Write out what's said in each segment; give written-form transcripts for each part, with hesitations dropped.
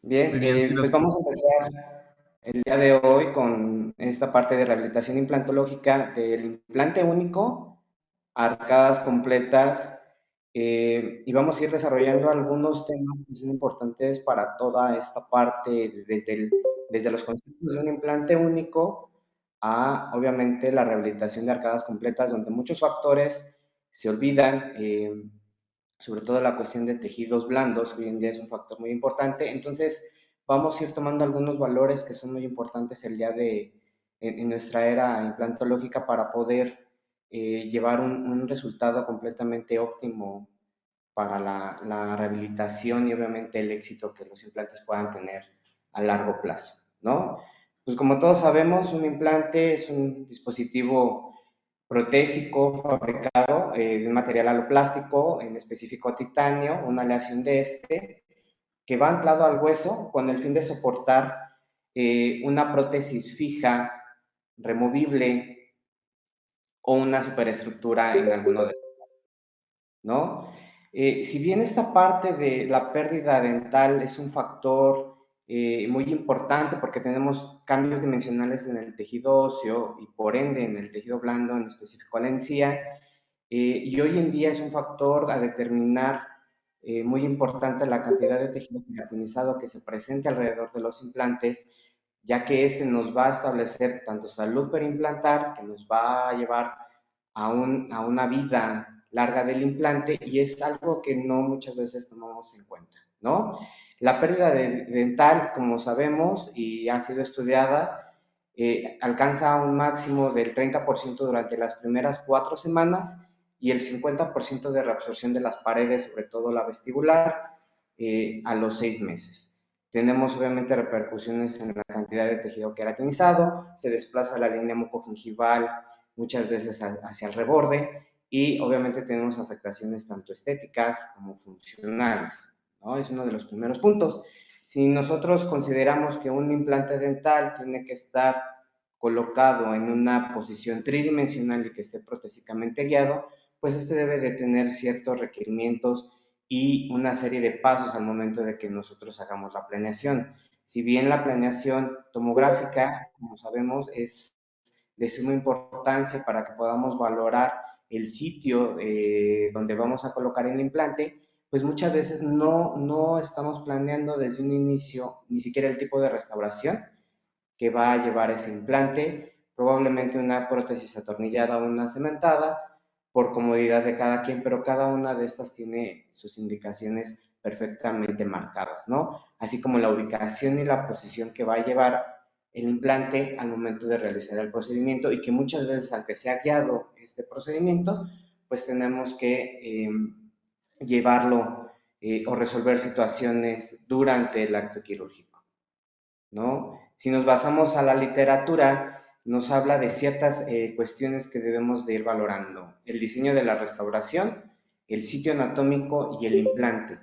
Bien, Muy bien, sí, pues vamos a empezar el día de hoy con esta parte de rehabilitación implantológica del implante único, arcadas completas, y vamos a ir desarrollando algunos temas que son importantes para toda esta parte, desde los conceptos de un implante único a, obviamente, la rehabilitación de arcadas completas, donde muchos factores se olvidan. Sobre todo la cuestión de tejidos blandos, que hoy en día es un factor muy importante. Entonces, vamos a ir tomando algunos valores que son muy importantes el día en nuestra era implantológica para poder llevar un resultado completamente óptimo para la rehabilitación y obviamente el éxito que los implantes puedan tener a largo plazo, ¿no? Pues como todos sabemos, un implante es un dispositivo protésico fabricado de un material aloplástico, en específico titanio, una aleación de este, que va anclado al hueso con el fin de soportar una prótesis fija, removible o una superestructura en alguno de ellos, ¿no? Si bien esta parte de la pérdida dental es un factor muy importante porque tenemos cambios dimensionales en el tejido óseo y por ende en el tejido blando, en específico la encía, y hoy en día es un factor a determinar muy importante la cantidad de tejido queratinizado que se presente alrededor de los implantes, ya que este nos va a establecer tanto salud perimplantar, que nos va a llevar a una vida larga del implante y es algo que no muchas veces tomamos en cuenta, ¿no? La pérdida dental, como sabemos y ha sido estudiada, alcanza un máximo del 30% durante las primeras 4 semanas y el 50% de reabsorción de las paredes, sobre todo la vestibular, a los 6 meses. Tenemos obviamente repercusiones en la cantidad de tejido queratinizado, se desplaza la línea mucogingival muchas veces hacia el reborde y obviamente tenemos afectaciones tanto estéticas como funcionales, ¿no? Es uno de los primeros puntos. Si nosotros consideramos que un implante dental tiene que estar colocado en una posición tridimensional y que esté protésicamente guiado, pues este debe de tener ciertos requerimientos y una serie de pasos al momento de que nosotros hagamos la planeación. Si bien la planeación tomográfica, como sabemos, es de suma importancia para que podamos valorar el sitio donde vamos a colocar el implante, pues muchas veces no estamos planeando desde un inicio ni siquiera el tipo de restauración que va a llevar ese implante, probablemente una prótesis atornillada o una cementada, por comodidad de cada quien, pero cada una de estas tiene sus indicaciones perfectamente marcadas, ¿no? Así como la ubicación y la posición que va a llevar el implante al momento de realizar el procedimiento y que muchas veces, aunque sea guiado este procedimiento, pues tenemos que llevarlo o resolver situaciones durante el acto quirúrgico, ¿no? Si nos basamos a la literatura, nos habla de ciertas cuestiones que debemos de ir valorando. El diseño de la restauración, el sitio anatómico y el implante.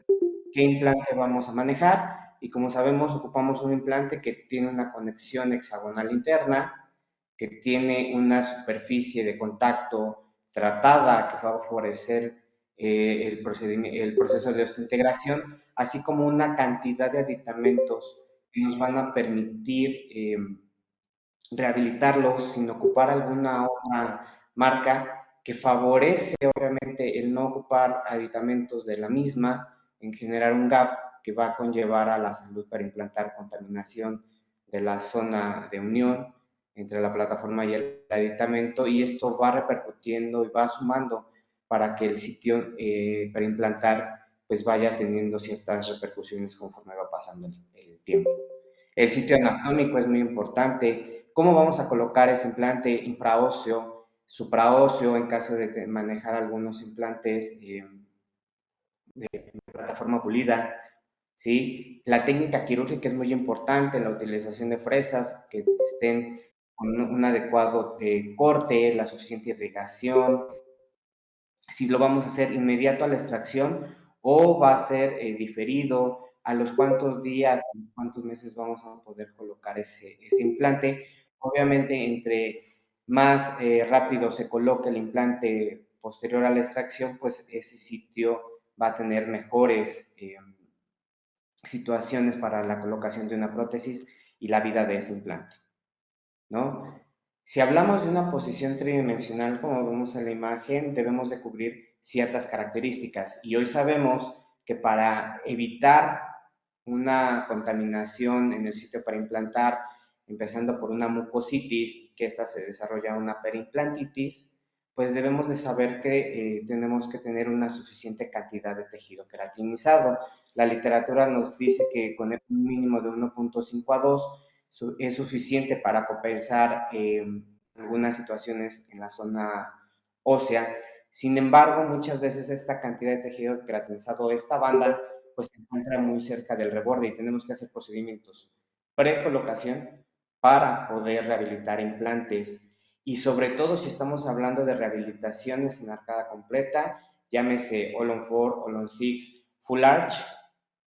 ¿Qué implante vamos a manejar? Y como sabemos, ocupamos un implante que tiene una conexión hexagonal interna, que tiene una superficie de contacto tratada que va a favorecer el proceso de osteointegración, así como una cantidad de aditamentos que nos van a permitir rehabilitarlos sin ocupar alguna otra marca que favorece obviamente el no ocupar aditamentos de la misma, en generar un gap que va a conllevar a la salud para implantar contaminación de la zona de unión entre la plataforma y el aditamento y esto va repercutiendo y va sumando para que el sitio para implantar pues vaya teniendo ciertas repercusiones conforme va pasando el tiempo. El sitio anatómico es muy importante. ¿Cómo vamos a colocar ese implante infraóseo, supraóseo en caso de manejar algunos implantes de plataforma pulida? ¿Sí? La técnica quirúrgica es muy importante, la utilización de fresas que estén con un adecuado corte, la suficiente irrigación, si lo vamos a hacer inmediato a la extracción o va a ser diferido, a los cuántos días, a los cuántos meses vamos a poder colocar ese implante. Obviamente, entre más rápido se coloque el implante posterior a la extracción, pues ese sitio va a tener mejores situaciones para la colocación de una prótesis y la vida de ese implante, ¿no? Si hablamos de una posición tridimensional, como vemos en la imagen, debemos de cubrir ciertas características y hoy sabemos que para evitar una contaminación en el sitio para implantar, empezando por una mucositis, que esta se desarrolla una perimplantitis, pues debemos de saber que tenemos que tener una suficiente cantidad de tejido queratinizado. La literatura nos dice que con un mínimo de 1.5 a 2 es suficiente para compensar algunas situaciones en la zona ósea. Sin embargo, muchas veces esta cantidad de tejido queratinizado, esta banda, pues se encuentra muy cerca del reborde y tenemos que hacer procedimientos precolocación para poder rehabilitar implantes. Y sobre todo si estamos hablando de rehabilitaciones en arcada completa, llámese All-on 4, All-on 6, Full Arch,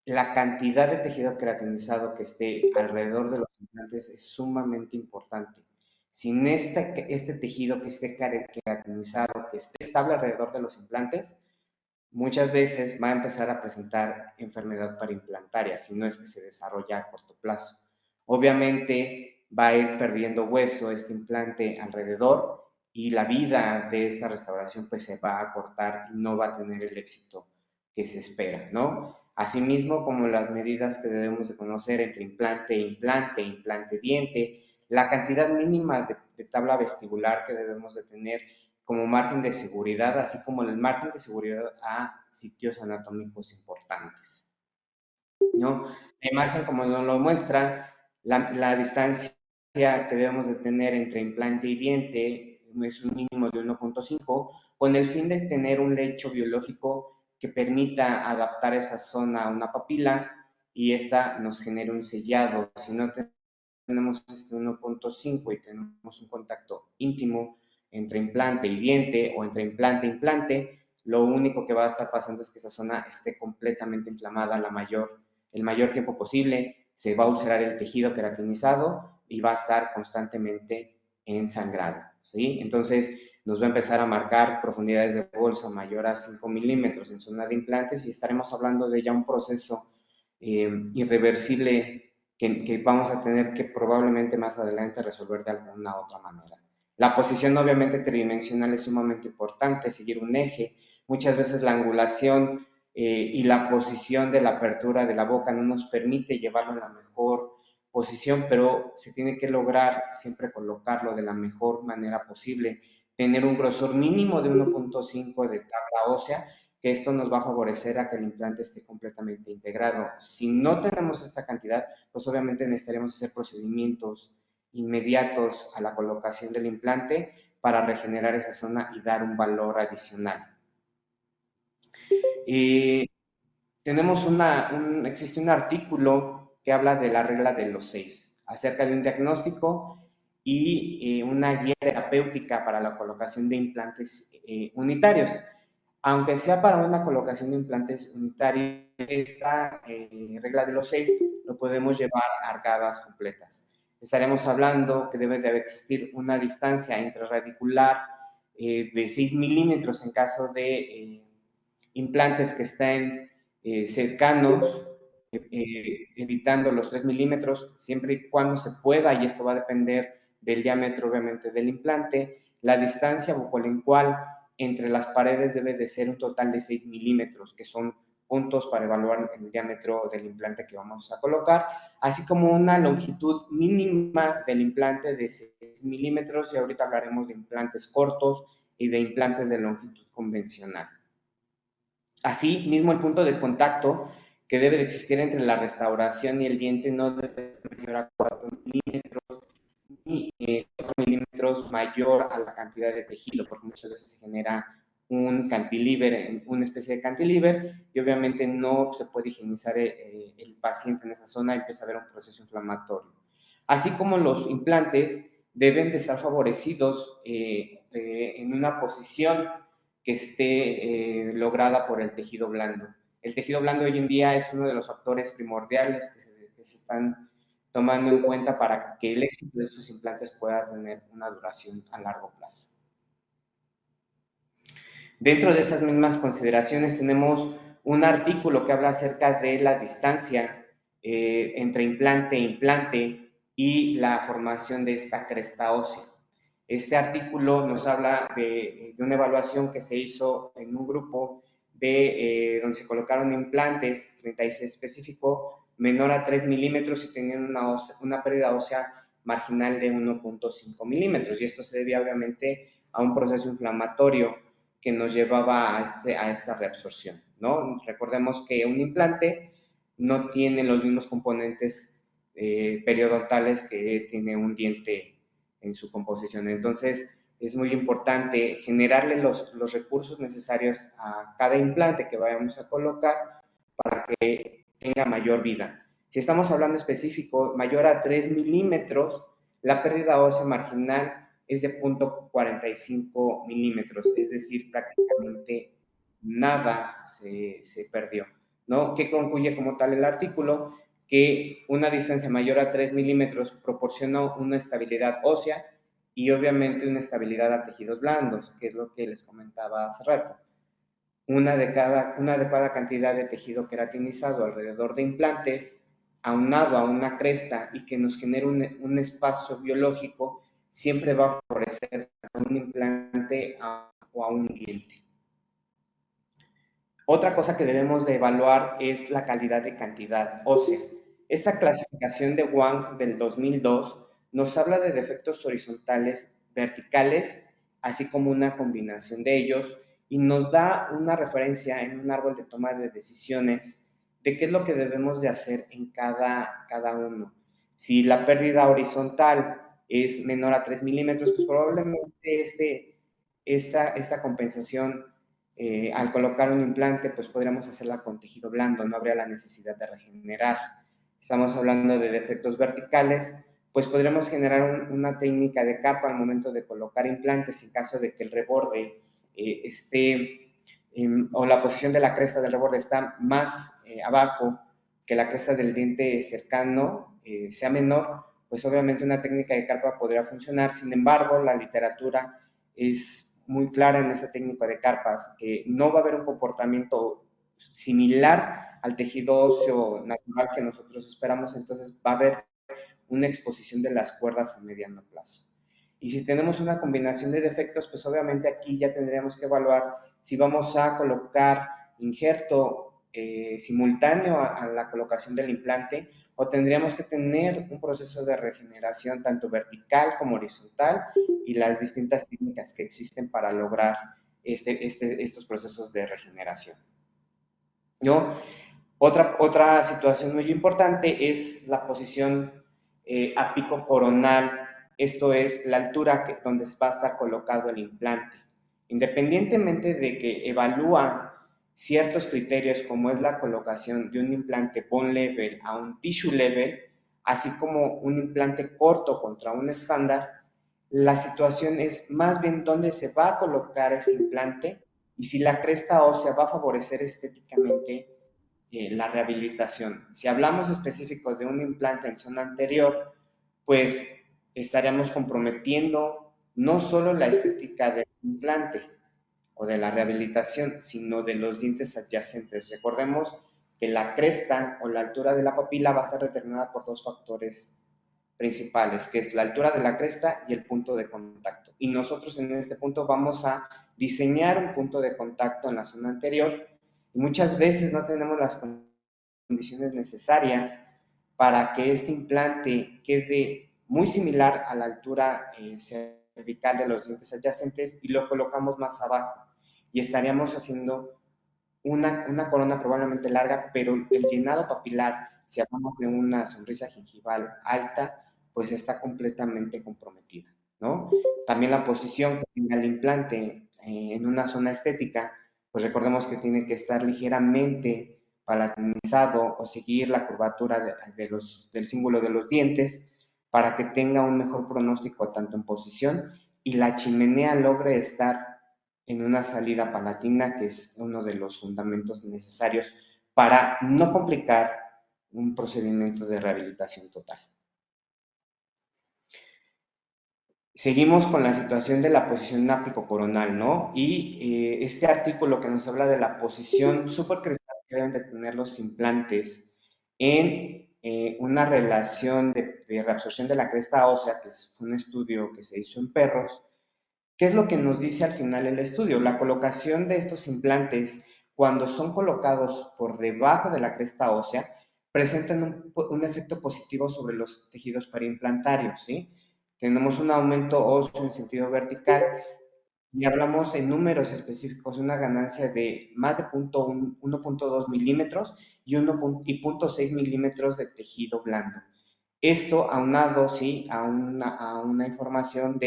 la cantidad de tejido queratinizado que esté alrededor de los implantes es sumamente importante. Sin este tejido que esté queratinizado, que esté estable alrededor de los implantes, muchas veces va a empezar a presentar enfermedad periimplantaria, si no es que se desarrolla a corto plazo. Obviamente va a ir perdiendo hueso este implante alrededor y la vida de esta restauración pues se va a cortar y no va a tener el éxito que se espera, ¿no? Asimismo, como las medidas que debemos de conocer entre implante, implante diente, la cantidad mínima de tabla vestibular que debemos de tener como margen de seguridad, así como el margen de seguridad a sitios anatómicos importantes, ¿no? La imagen, como nos lo muestra, la distancia que debemos de tener entre implante y diente es un mínimo de 1.5, con el fin de tener un lecho biológico que permita adaptar esa zona a una papila y esta nos genere un sellado. Si no tenemos este 1.5 y tenemos un contacto íntimo entre implante y diente o entre implante e implante, lo único que va a estar pasando es que esa zona esté completamente inflamada el mayor tiempo posible, se va a ulcerar el tejido queratinizado y va a estar constantemente ensangrado, ¿sí? Entonces nos va a empezar a marcar profundidades de bolsa mayor a 5 milímetros en zona de implantes y estaremos hablando de ya un proceso irreversible que vamos a tener que probablemente más adelante resolver de alguna otra manera. La posición obviamente tridimensional es sumamente importante, seguir un eje. Muchas veces la angulación y la posición de la apertura de la boca no nos permite llevarlo en la mejor posición, pero se tiene que lograr siempre colocarlo de la mejor manera posible, tener un grosor mínimo de 1.5 de tabla ósea, que esto nos va a favorecer a que el implante esté completamente integrado. Si no tenemos esta cantidad, pues obviamente necesitaremos hacer procedimientos inmediatos a la colocación del implante para regenerar esa zona y dar un valor adicional. Tenemos existe un artículo que habla de la regla de los 6, acerca de un diagnóstico y una guía terapéutica para la colocación de implantes unitarios. Aunque sea para una colocación de implantes unitarios, esta regla de los 6 lo podemos llevar a arcadas completas. Estaremos hablando que debe de existir una distancia intraradicular de 6 milímetros en caso de implantes que estén cercanos, evitando los 3 milímetros, siempre y cuando se pueda, y esto va a depender del diámetro obviamente del implante. La distancia bucolingual entre las paredes debe de ser un total de 6 milímetros, que son puntos para evaluar el diámetro del implante que vamos a colocar, así como una longitud mínima del implante de 6 milímetros, y ahorita hablaremos de implantes cortos y de implantes de longitud convencional. Así mismo el punto de contacto que debe de existir entre la restauración y el diente no debe ser mayor a 4 milímetros y 4 milímetros mayor a la cantidad de tejido, porque muchas veces se genera un cantilever, una especie de cantilever, y obviamente no se puede higienizar el paciente en esa zona y empieza a haber un proceso inflamatorio. Así como los implantes deben de estar favorecidos en una posición que esté lograda por el tejido blando. El tejido blando hoy en día es uno de los factores primordiales que se están tomando en cuenta para que el éxito de estos implantes pueda tener una duración a largo plazo. Dentro de estas mismas consideraciones tenemos un artículo que habla acerca de la distancia entre implante e implante y la formación de esta cresta ósea. Este artículo nos habla de una evaluación que se hizo en un grupo donde se colocaron implantes, 36 específico, menor a 3 milímetros y tenían una pérdida ósea marginal de 1.5 milímetros. Y esto se debía obviamente a un proceso inflamatorio que nos llevaba a esta reabsorción, ¿no? Recordemos que un implante no tiene los mismos componentes periodontales que tiene un diente en su composición. Entonces, es muy importante generarle los recursos necesarios a cada implante que vayamos a colocar para que tenga mayor vida. Si estamos hablando específico, mayor a 3 milímetros, la pérdida ósea marginal es de 0.45 milímetros, es decir, prácticamente nada se perdió, ¿no? ¿Qué concluye como tal el artículo? Que una distancia mayor a 3 milímetros proporciona una estabilidad ósea y obviamente una estabilidad a tejidos blandos, que es lo que les comentaba hace rato. Una adecuada cantidad de tejido queratinizado alrededor de implantes, aunado a una cresta y que nos genere un espacio biológico, siempre va a favorecer a un implante o a un diente. Otra cosa que debemos de evaluar es la calidad de cantidad ósea. Esta clasificación de Wang del 2002 nos habla de defectos horizontales, verticales, así como una combinación de ellos, y nos da una referencia en un árbol de toma de decisiones de qué es lo que debemos de hacer en cada uno. Si la pérdida horizontal es menor a 3 milímetros, pues probablemente esta compensación al colocar un implante, pues podríamos hacerla con tejido blando, no habría la necesidad de regenerar. Estamos hablando de defectos verticales, pues podremos generar una técnica de capa al momento de colocar implantes en caso de que el reborde esté, o la posición de la cresta del reborde está más abajo que la cresta del diente cercano, sea menor, pues obviamente una técnica de carpa podría funcionar. Sin embargo, la literatura es muy clara en esta técnica de carpas, que no va a haber un comportamiento similar al tejido óseo natural que nosotros esperamos, entonces va a haber una exposición de las cuerdas a mediano plazo. Y si tenemos una combinación de defectos, pues obviamente aquí ya tendríamos que evaluar si vamos a colocar injerto simultáneo a la colocación del implante o tendríamos que tener un proceso de regeneración tanto vertical como horizontal y las distintas técnicas que existen para lograr estos procesos de regeneración. ¿No? Otra situación muy importante es la posición apico coronal, esto es la altura donde va a estar colocado el implante. Independientemente de que evalúa ciertos criterios como es la colocación de un implante bone level a un tissue level, así como un implante corto contra un estándar, la situación es más bien dónde se va a colocar ese implante y si la cresta ósea va a favorecer estéticamente la rehabilitación. Si hablamos específico de un implante en zona anterior, pues estaríamos comprometiendo no solo la estética del implante o de la rehabilitación, sino de los dientes adyacentes. Recordemos que la cresta o la altura de la papila va a estar determinada por dos factores principales, que es la altura de la cresta y el punto de contacto. Y nosotros en este punto vamos a diseñar un punto de contacto en la zona anterior y muchas veces no tenemos las condiciones necesarias para que este implante quede muy similar a la altura cervical de los dientes adyacentes y lo colocamos más abajo y estaríamos haciendo una corona probablemente larga, pero el llenado papilar, si hablamos de una sonrisa gingival alta, pues está completamente comprometida, ¿no? También la posición que tenga el implante en una zona estética, pues recordemos que tiene que estar ligeramente palatinizado o seguir la curvatura del símbolo de los dientes para que tenga un mejor pronóstico tanto en posición y la chimenea logre estar en una salida palatina, que es uno de los fundamentos necesarios para no complicar un procedimiento de rehabilitación total. Seguimos con la situación de la posición ápico-coronal, ¿no? Y este artículo que nos habla de la posición supercristal que deben de tener los implantes en una relación de reabsorción de la cresta ósea, que es un estudio que se hizo en perros. ¿Qué es lo que nos dice al final el estudio? La colocación de estos implantes, cuando son colocados por debajo de la cresta ósea, presentan un efecto positivo sobre los tejidos periimplantarios, ¿sí? Tenemos un aumento óseo en sentido vertical y hablamos en números específicos, una ganancia de más de 1.2 milímetros y 1.6 milímetros de tejido blando. Esto aunado, sí, a una información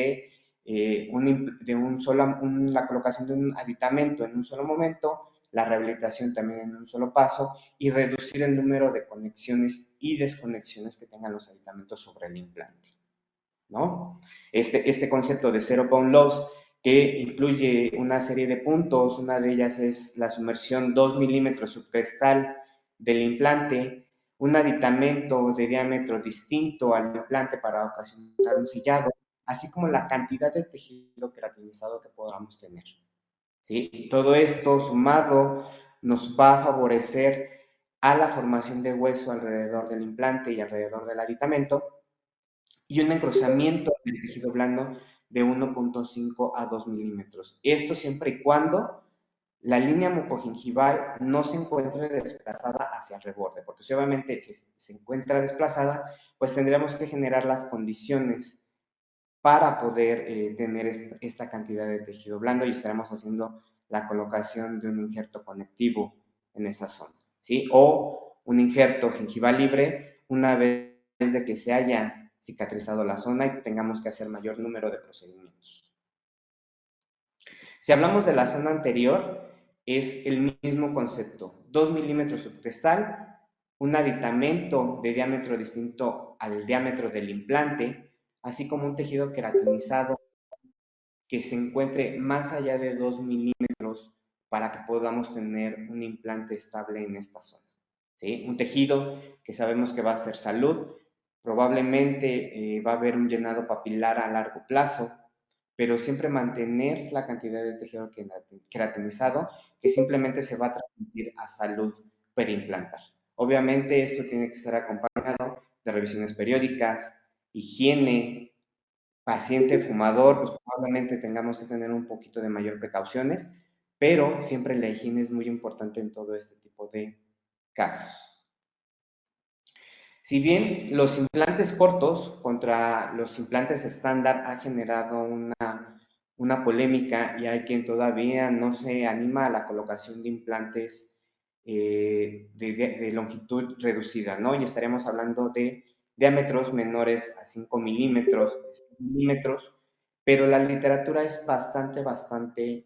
la colocación de un aditamento en un solo momento, la rehabilitación también en un solo paso y reducir el número de conexiones y desconexiones que tengan los aditamentos sobre el implante, ¿no? Este concepto de Zero Bone Loss, que incluye una serie de puntos, una de ellas es la sumersión 2 milímetros subcrestal del implante, un aditamento de diámetro distinto al implante para ocasionar un sellado, así como la cantidad de tejido queratinizado que podamos tener, ¿sí? Todo esto sumado nos va a favorecer a la formación de hueso alrededor del implante y alrededor del aditamento, y un engrosamiento del tejido blando de 1.5 a 2 milímetros. Esto siempre y cuando la línea mucogingival no se encuentre desplazada hacia el reborde, porque si obviamente se encuentra desplazada, pues tendríamos que generar las condiciones para poder tener esta cantidad de tejido blando y estaremos haciendo la colocación de un injerto conectivo en esa zona, ¿sí? O un injerto gingival libre una vez de que se haya cicatrizado la zona y tengamos que hacer mayor número de procedimientos. Si hablamos de la zona anterior, es el mismo concepto, 2 milímetros subcrestal, un aditamento de diámetro distinto al diámetro del implante, así como un tejido queratinizado que se encuentre más allá de 2 milímetros para que podamos tener un implante estable en esta zona, ¿sí? Un tejido que sabemos que va a ser salud, probablemente va a haber un llenado papilar a largo plazo, pero siempre mantener la cantidad de tejido queratinizado que simplemente se va a transmitir a salud periimplantar. Obviamente esto tiene que ser acompañado de revisiones periódicas, higiene. Paciente fumador, pues probablemente tengamos que tener un poquito de mayor precauciones, pero siempre la higiene es muy importante en todo este tipo de casos. Si bien los implantes cortos contra los implantes estándar ha generado una polémica y hay quien todavía no se anima a la colocación de implantes de longitud reducida, ¿no? Y estaríamos hablando de diámetros menores a 5 milímetros, 6 milímetros, pero la literatura es bastante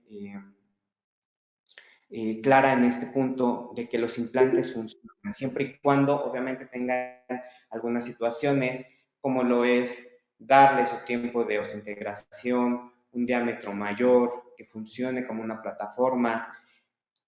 clara en este punto de que los implantes funcionan, siempre y cuando obviamente tengan algunas situaciones, como lo es darle su tiempo de osseointegración, un diámetro mayor, que funcione como una plataforma.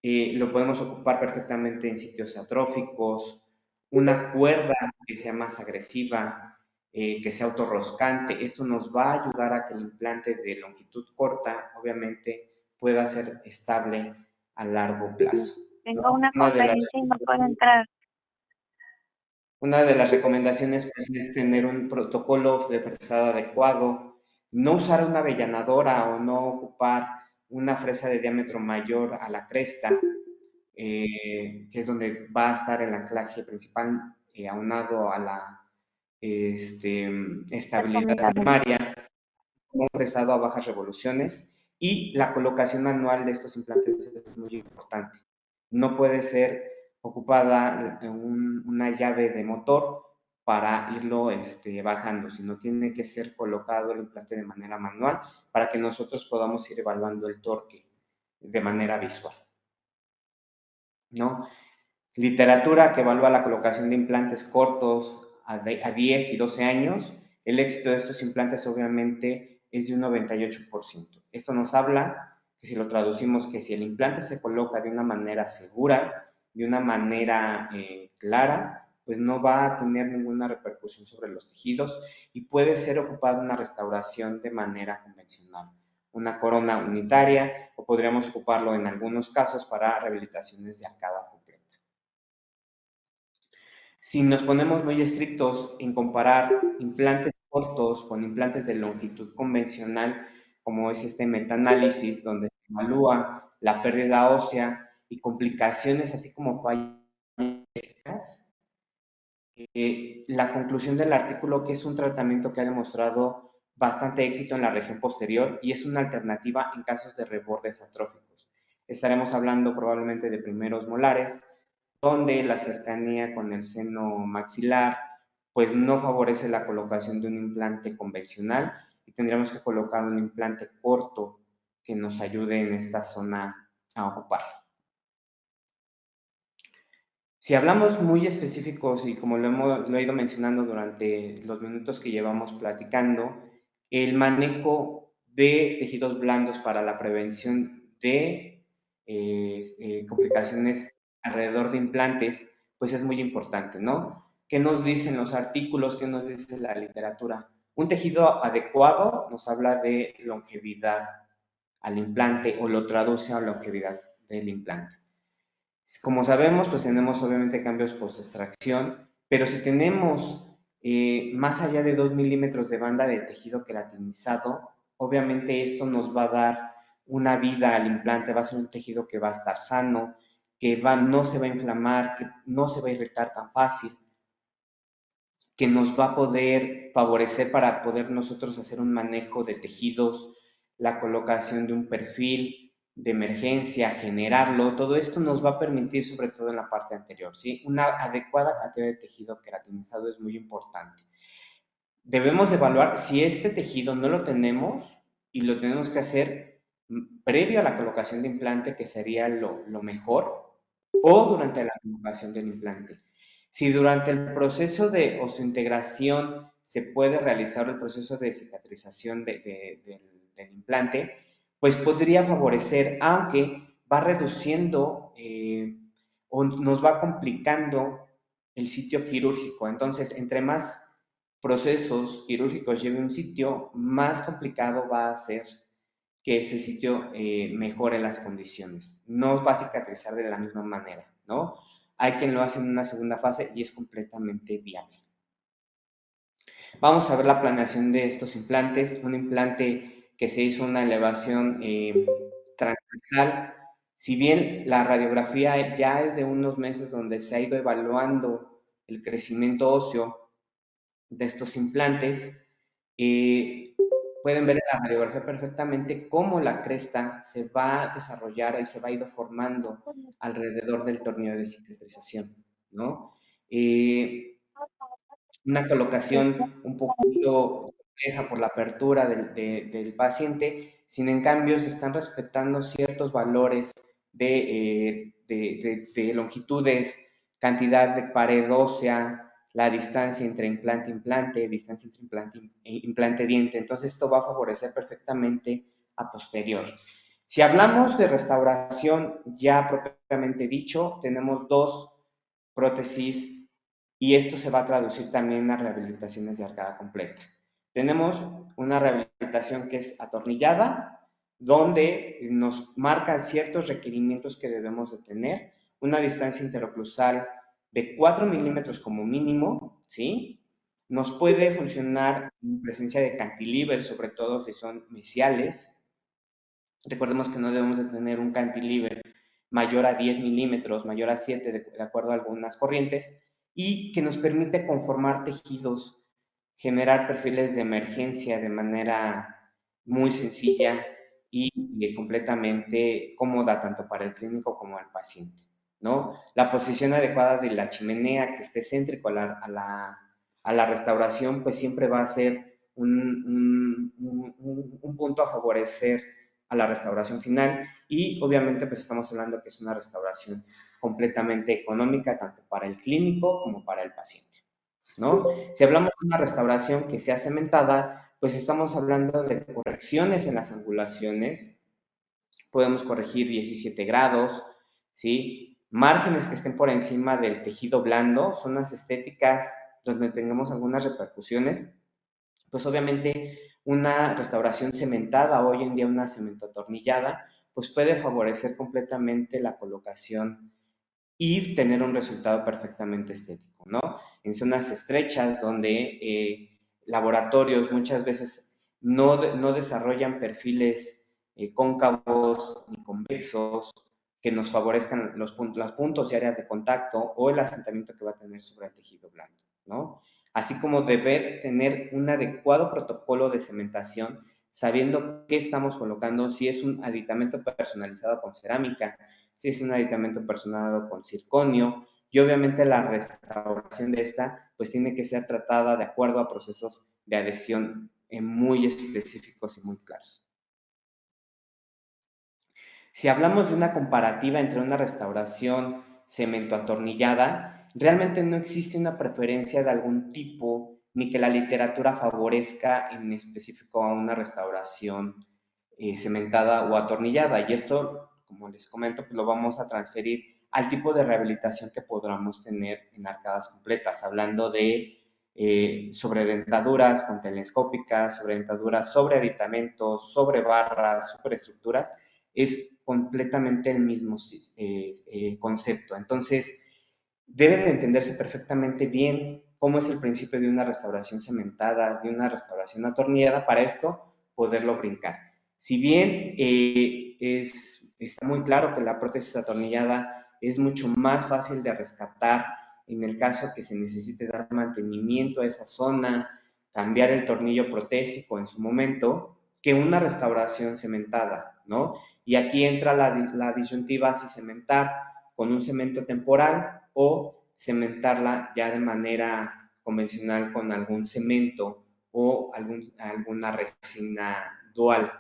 Lo podemos ocupar perfectamente en sitios atróficos, una cuerda que sea más agresiva, que sea autorroscante. Esto nos va a ayudar a que el implante de longitud corta, obviamente, pueda ser estable a largo plazo, ¿no? Tengo una Una de las, conferencia y no puedo entrar. una de las recomendaciones pues, es tener un protocolo de fresado adecuado, no usar una avellanadora o no ocupar una fresa de diámetro mayor a la cresta, que es donde va a estar el anclaje principal aunado a la estabilidad Recomendable. primaria, un fresado a bajas revoluciones y la colocación manual de estos implantes es muy importante. No puede ser ocupada una llave de motor para irlo bajando, sino tiene que ser colocado el implante de manera manual para que nosotros podamos ir evaluando el torque de manera visual, ¿no? Literatura que evalúa la colocación de implantes cortos a 10 y 12 años, el éxito de estos implantes obviamente es de un 98%. Esto nos habla que si lo traducimos, que si el implante se coloca de una manera segura, de una manera clara, pues no va a tener ninguna repercusión sobre los tejidos y puede ser ocupada una restauración de manera convencional, una corona unitaria o podríamos ocuparlo en algunos casos para rehabilitaciones de arcada completa. Si nos ponemos muy estrictos en comparar implantes cortos con implantes de longitud convencional, como es este metaanálisis, donde se evalúa la pérdida ósea y complicaciones, así como fallas, la conclusión del artículo que es un tratamiento que ha demostrado bastante éxito en la región posterior y es una alternativa en casos de rebordes atróficos. Estaremos hablando probablemente de primeros molares, donde la cercanía con el seno maxilar pues no favorece la colocación de un implante convencional y tendríamos que colocar un implante corto que nos ayude en esta zona a ocupar. Si hablamos muy específicos y como lo he ido mencionando durante los minutos que llevamos platicando, el manejo de tejidos blandos para la prevención de complicaciones alrededor de implantes, pues es muy importante, ¿no? ¿Qué nos dicen los artículos? ¿Qué nos dice la literatura? Un tejido adecuado nos habla de longevidad al implante o lo traduce a longevidad del implante. Como sabemos, pues tenemos obviamente cambios post-extracción, pero si tenemos más allá de 2 milímetros de banda de tejido queratinizado, obviamente esto nos va a dar una vida al implante, va a ser un tejido que va a estar sano, no se va a inflamar, que no se va a irritar tan fácil, que nos va a poder favorecer para poder nosotros hacer un manejo de tejidos, la colocación de un perfil de emergencia, generarlo, todo esto nos va a permitir, sobre todo en la parte anterior, ¿sí? Una adecuada cantidad de tejido queratinizado es muy importante. Debemos de evaluar si este tejido no lo tenemos y lo tenemos que hacer previo a la colocación de implante, que sería lo mejor, o durante la colocación del implante. Si durante el proceso de osteointegración se puede realizar el proceso de cicatrización del implante, pues podría favorecer, aunque va reduciendo o nos va complicando el sitio quirúrgico. Entonces, entre más procesos quirúrgicos lleve un sitio, más complicado va a ser que este sitio mejore las condiciones. No va a cicatrizar de la misma manera, ¿no? Hay quien lo hace en una segunda fase y es completamente viable. Vamos a ver la planeación de estos implantes. Un implante que se hizo una elevación transversal. Si bien la radiografía ya es de unos meses donde se ha ido evaluando el crecimiento óseo de estos implantes, pueden ver en la radiografía perfectamente cómo la cresta se va a desarrollar y se va a ir formando alrededor del tornillo de cicatrización, ¿no? Una colocación un poquito compleja por la apertura del paciente, sin en cambio se están respetando ciertos valores de longitudes, cantidad de pared ósea, la distancia entre implante e implante, distancia entre implante diente. Entonces esto va a favorecer perfectamente a posterior. Si hablamos de restauración ya propiamente dicho, tenemos dos prótesis y esto se va a traducir también a rehabilitaciones de arcada completa. Tenemos una rehabilitación que es atornillada, donde nos marcan ciertos requerimientos que debemos de tener, una distancia interoclusal de 4 milímetros como mínimo, ¿sí? Nos puede funcionar en presencia de cantilever, sobre todo si son mesiales. Recordemos que no debemos de tener un cantilever mayor a 10 milímetros, mayor a 7, de acuerdo a algunas corrientes, y que nos permite conformar tejidos, generar perfiles de emergencia de manera muy sencilla y completamente cómoda tanto para el clínico como el paciente, ¿no? La posición adecuada de la chimenea que esté céntrico a la restauración, pues siempre va a ser un punto a favorecer a la restauración final y obviamente pues estamos hablando que es una restauración completamente económica tanto para el clínico como para el paciente, ¿no? Si hablamos de una restauración que sea cementada, pues estamos hablando de correcciones en las angulaciones, podemos corregir 17 grados, ¿sí? Márgenes que estén por encima del tejido blando, zonas estéticas donde tengamos algunas repercusiones, pues obviamente una restauración cementada, hoy en día una cementotornillada, pues puede favorecer completamente la colocación y tener un resultado perfectamente estético, ¿no? En zonas estrechas donde laboratorios muchas veces no desarrollan perfiles cóncavos ni convexos que nos favorezcan los puntos y áreas de contacto o el asentamiento que va a tener sobre el tejido blando, ¿no? Así como debe tener un adecuado protocolo de cementación, sabiendo qué estamos colocando, si es un aditamento personalizado con cerámica, si es un aditamento personalizado con circonio, y obviamente la restauración de esta pues tiene que ser tratada de acuerdo a procesos de adhesión muy específicos y muy claros. Si hablamos de una comparativa entre una restauración cemento atornillada, realmente no existe una preferencia de algún tipo ni que la literatura favorezca en específico a una restauración cementada o atornillada. Y esto, como les comento, pues lo vamos a transferir al tipo de rehabilitación que podamos tener en arcadas completas, hablando de sobredentaduras con telescópicas, sobredentaduras sobre aditamentos, sobre barras, superestructuras, es completamente el mismo concepto. Entonces, debe de entenderse perfectamente bien cómo es el principio de una restauración cementada, de una restauración atornillada, para esto poderlo brincar. Si bien está muy claro que la prótesis atornillada es mucho más fácil de rescatar en el caso que se necesite dar mantenimiento a esa zona, cambiar el tornillo protésico en su momento, que una restauración cementada, ¿no? Y aquí entra la disyuntiva si cementar con un cemento temporal o cementarla ya de manera convencional con algún cemento o alguna resina dual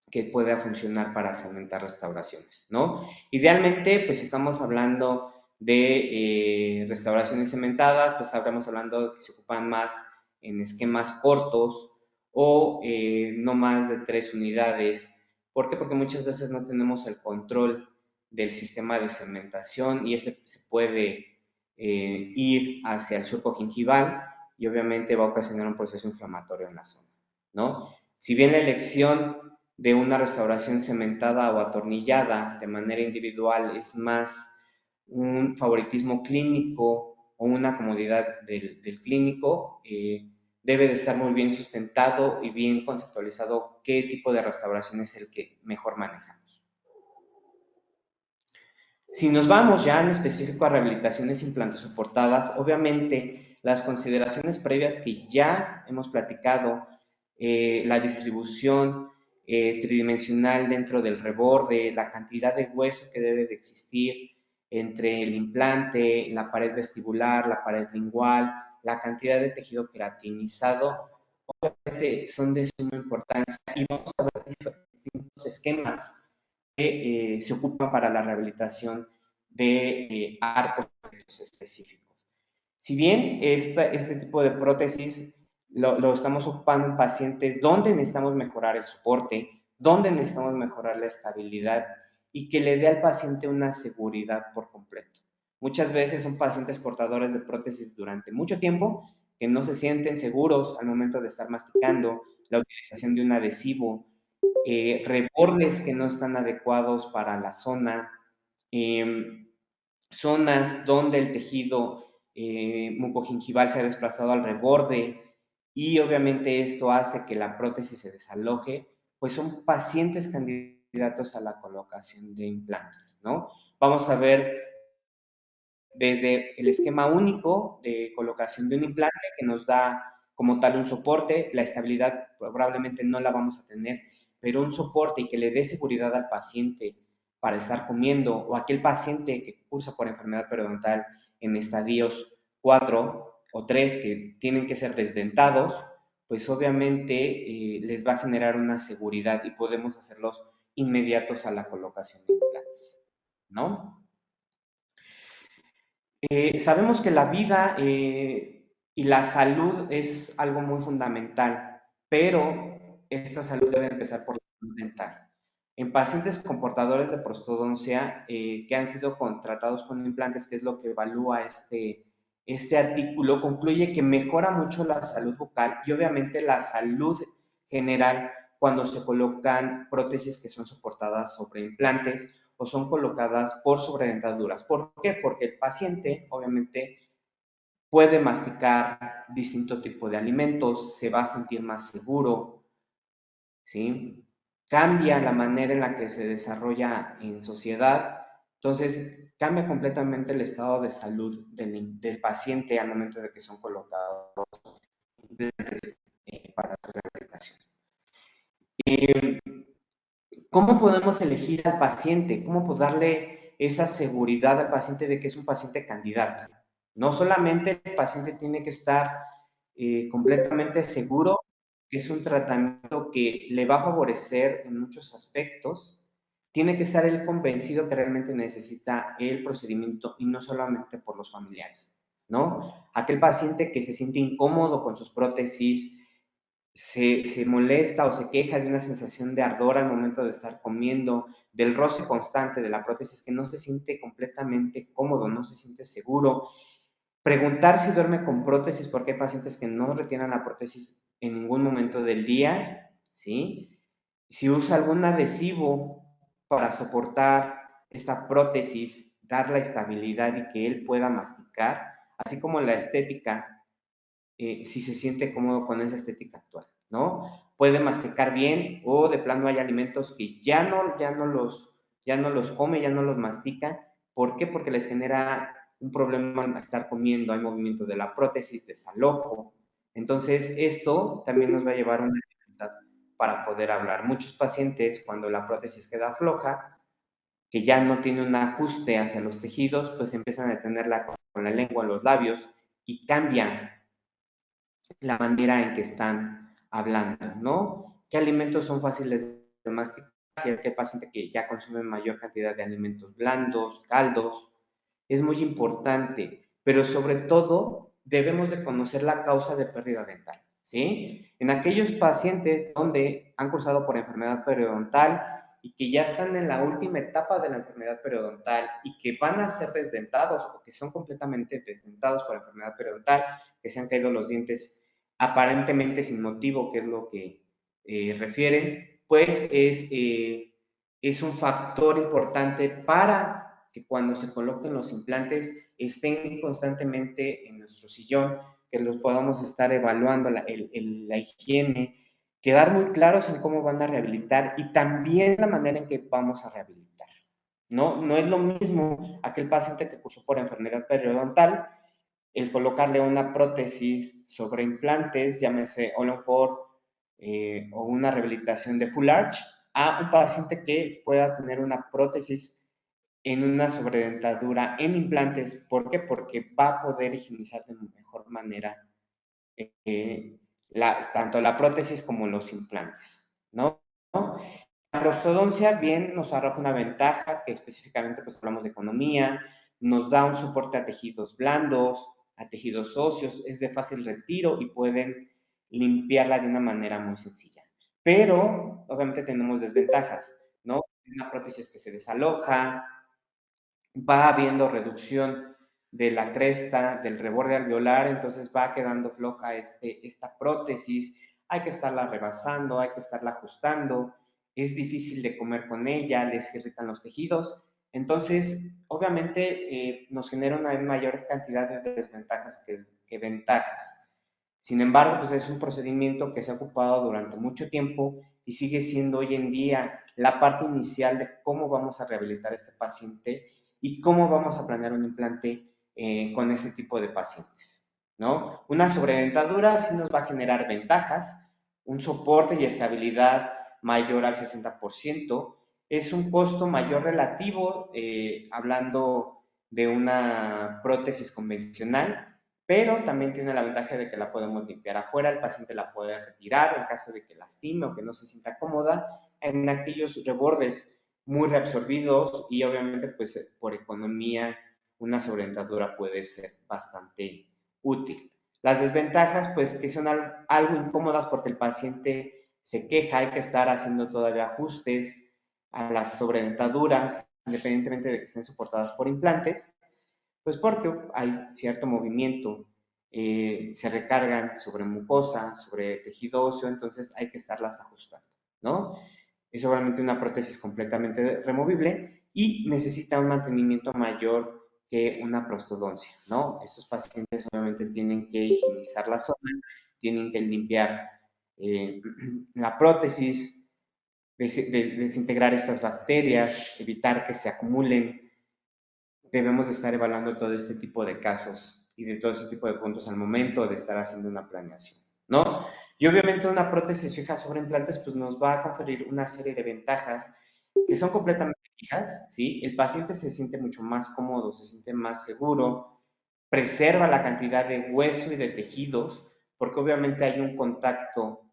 que pueda funcionar para cementar restauraciones, ¿no? Idealmente, pues estamos hablando de restauraciones cementadas, pues estamos hablando de que se ocupan más en esquemas cortos o no más de 3 unidades. ¿Por qué? Porque muchas veces no tenemos el control del sistema de cementación y este se puede ir hacia el surco gingival y obviamente va a ocasionar un proceso inflamatorio en la zona, ¿no? Si bien la elección de una restauración cementada o atornillada de manera individual es más un favoritismo clínico o una comodidad del clínico, debe de estar muy bien sustentado y bien conceptualizado qué tipo de restauración es el que mejor manejamos. Si nos vamos ya en específico a rehabilitaciones implantosoportadas, obviamente las consideraciones previas que ya hemos platicado, la distribución tridimensional dentro del reborde, la cantidad de hueso que debe de existir entre el implante, la pared vestibular, la pared lingual, la cantidad de tejido queratinizado, obviamente son de suma importancia y vamos a ver distintos esquemas que se ocupan para la rehabilitación de arcos específicos. Si bien este tipo de prótesis lo estamos ocupando en pacientes donde necesitamos mejorar el soporte, donde necesitamos mejorar la estabilidad y que le dé al paciente una seguridad por completo. Muchas veces son pacientes portadores de prótesis durante mucho tiempo que no se sienten seguros al momento de estar masticando, la utilización de un adhesivo, rebordes que no están adecuados para la zona, eh, zonas donde el tejido mucogingival se ha desplazado al reborde y obviamente esto hace que la prótesis se desaloje, pues son pacientes candidatos a la colocación de implantes, ¿no? Vamos a ver desde el esquema único de colocación de un implante que nos da como tal un soporte, la estabilidad probablemente no la vamos a tener, pero un soporte y que le dé seguridad al paciente para estar comiendo o aquel paciente que cursa por enfermedad periodontal en estadios 4 o 3 que tienen que ser desdentados, pues obviamente les va a generar una seguridad y podemos hacerlos inmediatos a la colocación de implantes, ¿no? Sabemos que la vida y la salud es algo muy fundamental, pero esta salud debe empezar por la salud dental. En pacientes con portadores de prostodoncia que han sido contratados con implantes, que es lo que evalúa este artículo, concluye que mejora mucho la salud bucal y obviamente la salud general cuando se colocan prótesis que son soportadas sobre implantes o son colocadas por sobredentaduras. ¿Por qué? Porque el paciente, obviamente, puede masticar distinto tipo de alimentos, se va a sentir más seguro, ¿sí? Cambia la manera en la que se desarrolla en sociedad, entonces cambia completamente el estado de salud del paciente al momento de que son colocados para su rehabilitación. ¿Cómo podemos elegir al paciente? ¿Cómo darle esa seguridad al paciente de que es un paciente candidato? No solamente el paciente tiene que estar completamente seguro que es un tratamiento que le va a favorecer en muchos aspectos, tiene que estar él convencido que realmente necesita el procedimiento y no solamente por los familiares, ¿no? Aquel paciente que se siente incómodo con sus prótesis, se molesta o se queja de una sensación de ardor al momento de estar comiendo, del roce constante de la prótesis, que no se siente completamente cómodo, no se siente seguro. Preguntar si duerme con prótesis, porque hay pacientes que no retienen la prótesis en ningún momento del día, ¿sí? Si usa algún adhesivo para soportar esta prótesis, dar la estabilidad y que él pueda masticar, así como la estética, si se siente cómodo con esa estética actual, ¿no? Puede masticar bien o de plano hay alimentos que ya no los come, ya no los mastica. ¿Por qué? Porque les genera un problema al estar comiendo, hay movimiento de la prótesis, desalojo. Entonces, esto también nos va a llevar a una dificultad para poder hablar. Muchos pacientes, cuando la prótesis queda floja, que ya no tiene un ajuste hacia los tejidos, pues empiezan a tenerla con la lengua, los labios y cambian la manera en que están hablando, ¿no? ¿Qué alimentos son fáciles de masticar? Si hay paciente que ya consume mayor cantidad de alimentos blandos, caldos, es muy importante, pero sobre todo debemos de conocer la causa de pérdida dental, ¿sí? En aquellos pacientes donde han cursado por enfermedad periodontal y que ya están en la última etapa de la enfermedad periodontal y que van a ser desdentados o que son completamente desdentados por enfermedad periodontal, que se han caído los dientes aparentemente sin motivo, que es lo que refieren, pues es un factor importante para que cuando se coloquen los implantes estén constantemente en nuestro sillón, que los podamos estar evaluando la higiene, quedar muy claros en cómo van a rehabilitar y también la manera en que vamos a rehabilitar. No es lo mismo aquel paciente que cursó por enfermedad periodontal, el colocarle una prótesis sobre implantes, llámese All-on-4 o una rehabilitación de Full Arch, a un paciente que pueda tener una prótesis en una sobredentadura en implantes. ¿Por qué? Porque va a poder higienizar de mejor manera tanto la prótesis como los implantes, ¿no? La prostodoncia bien nos arroja una ventaja que específicamente pues hablamos de economía, nos da un soporte a tejidos blandos, a tejidos óseos, es de fácil retiro y pueden limpiarla de una manera muy sencilla. Pero obviamente tenemos desventajas, ¿no? Una prótesis que se desaloja, va habiendo reducción de la cresta, del reborde alveolar, entonces va quedando floja esta prótesis, hay que estarla rebasando, hay que estarla ajustando, es difícil de comer con ella, les irritan los tejidos, entonces obviamente nos genera una mayor cantidad de desventajas que ventajas. Sin embargo, pues es un procedimiento que se ha ocupado durante mucho tiempo y sigue siendo hoy en día la parte inicial de cómo vamos a rehabilitar a este paciente y cómo vamos a planear un implante con este tipo de pacientes, ¿no? Una sobredentadura sí nos va a generar ventajas, un soporte y estabilidad mayor al 60%, es un costo mayor relativo, hablando de una prótesis convencional, pero también tiene la ventaja de que la podemos limpiar afuera, el paciente la puede retirar en caso de que lastime o que no se sienta cómoda en aquellos rebordes muy reabsorbidos y obviamente pues por economía una sobredentadura puede ser bastante útil. Las desventajas pues que son algo incómodas porque el paciente se queja, hay que estar haciendo todavía ajustes a las sobredentaduras independientemente de que estén soportadas por implantes, pues porque hay cierto movimiento, se recargan sobre mucosa, sobre tejido óseo, entonces hay que estarlas ajustando, ¿no? Es obviamente una prótesis completamente removible y necesita un mantenimiento mayor que una prostodoncia, ¿no? Estos pacientes obviamente tienen que higienizar la zona, tienen que limpiar eh, la prótesis, desintegrar estas bacterias, evitar que se acumulen. Debemos de estar evaluando todo este tipo de casos y de todo este tipo de puntos al momento de estar haciendo una planeación, ¿no? Y obviamente una prótesis fija sobre implantes pues nos va a conferir una serie de ventajas que son completamente fijas, ¿sí? El paciente se siente mucho más cómodo, se siente más seguro, preserva la cantidad de hueso y de tejidos, porque obviamente hay un contacto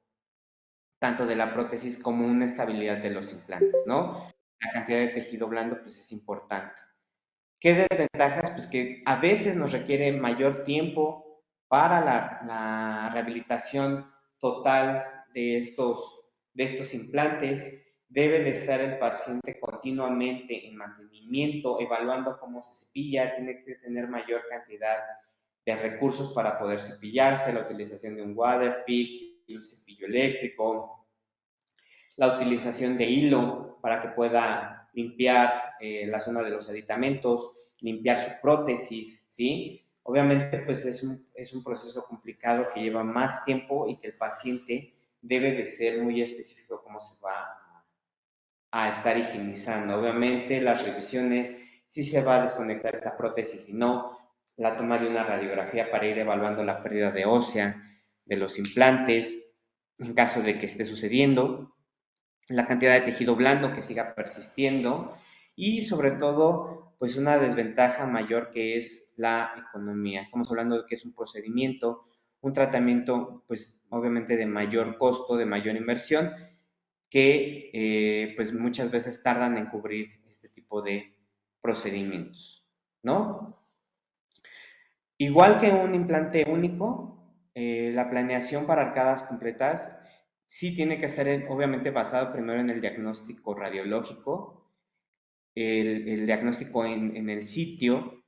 tanto de la prótesis como una estabilidad de los implantes, ¿no? La cantidad de tejido blando pues es importante. ¿Qué desventajas? Pues que a veces nos requiere mayor tiempo para la rehabilitación total de estos implantes. Debe de estar el paciente continuamente en mantenimiento, evaluando cómo se cepilla, tiene que tener mayor cantidad de recursos para poder cepillarse, la utilización de un water pick, un cepillo eléctrico, la utilización de hilo para que pueda limpiar la zona de los aditamentos, limpiar su prótesis, ¿sí? Obviamente, pues es un proceso complicado que lleva más tiempo y que el paciente debe de ser muy específico cómo se va a estar higienizando. Obviamente, las revisiones, si se va a desconectar esta prótesis y no, la toma de una radiografía para ir evaluando la pérdida de ósea de los implantes, en caso de que esté sucediendo, la cantidad de tejido blando que siga persistiendo y sobre todo pues una desventaja mayor que es la economía. Estamos hablando de que es un procedimiento, un tratamiento pues obviamente de mayor costo, de mayor inversión que pues muchas veces tardan en cubrir este tipo de procedimientos, ¿no? Igual que un implante único, la planeación para arcadas completas sí tiene que estar obviamente basado primero en el diagnóstico radiológico, el diagnóstico en el sitio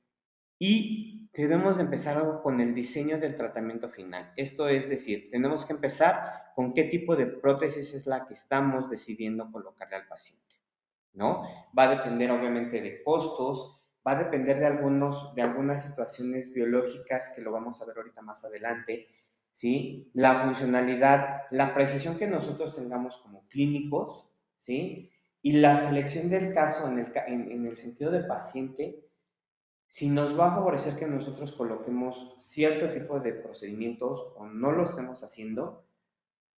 y debemos de empezar con el diseño del tratamiento final. Esto es decir, tenemos que empezar con qué tipo de prótesis es la que estamos decidiendo colocarle al paciente, ¿no? Va a depender obviamente de costos, va a depender de algunas situaciones biológicas que lo vamos a ver ahorita más adelante, ¿sí? La funcionalidad, la precisión que nosotros tengamos como clínicos, ¿sí? Y la selección del caso en el sentido de paciente, si nos va a favorecer que nosotros coloquemos cierto tipo de procedimientos o no lo estemos haciendo,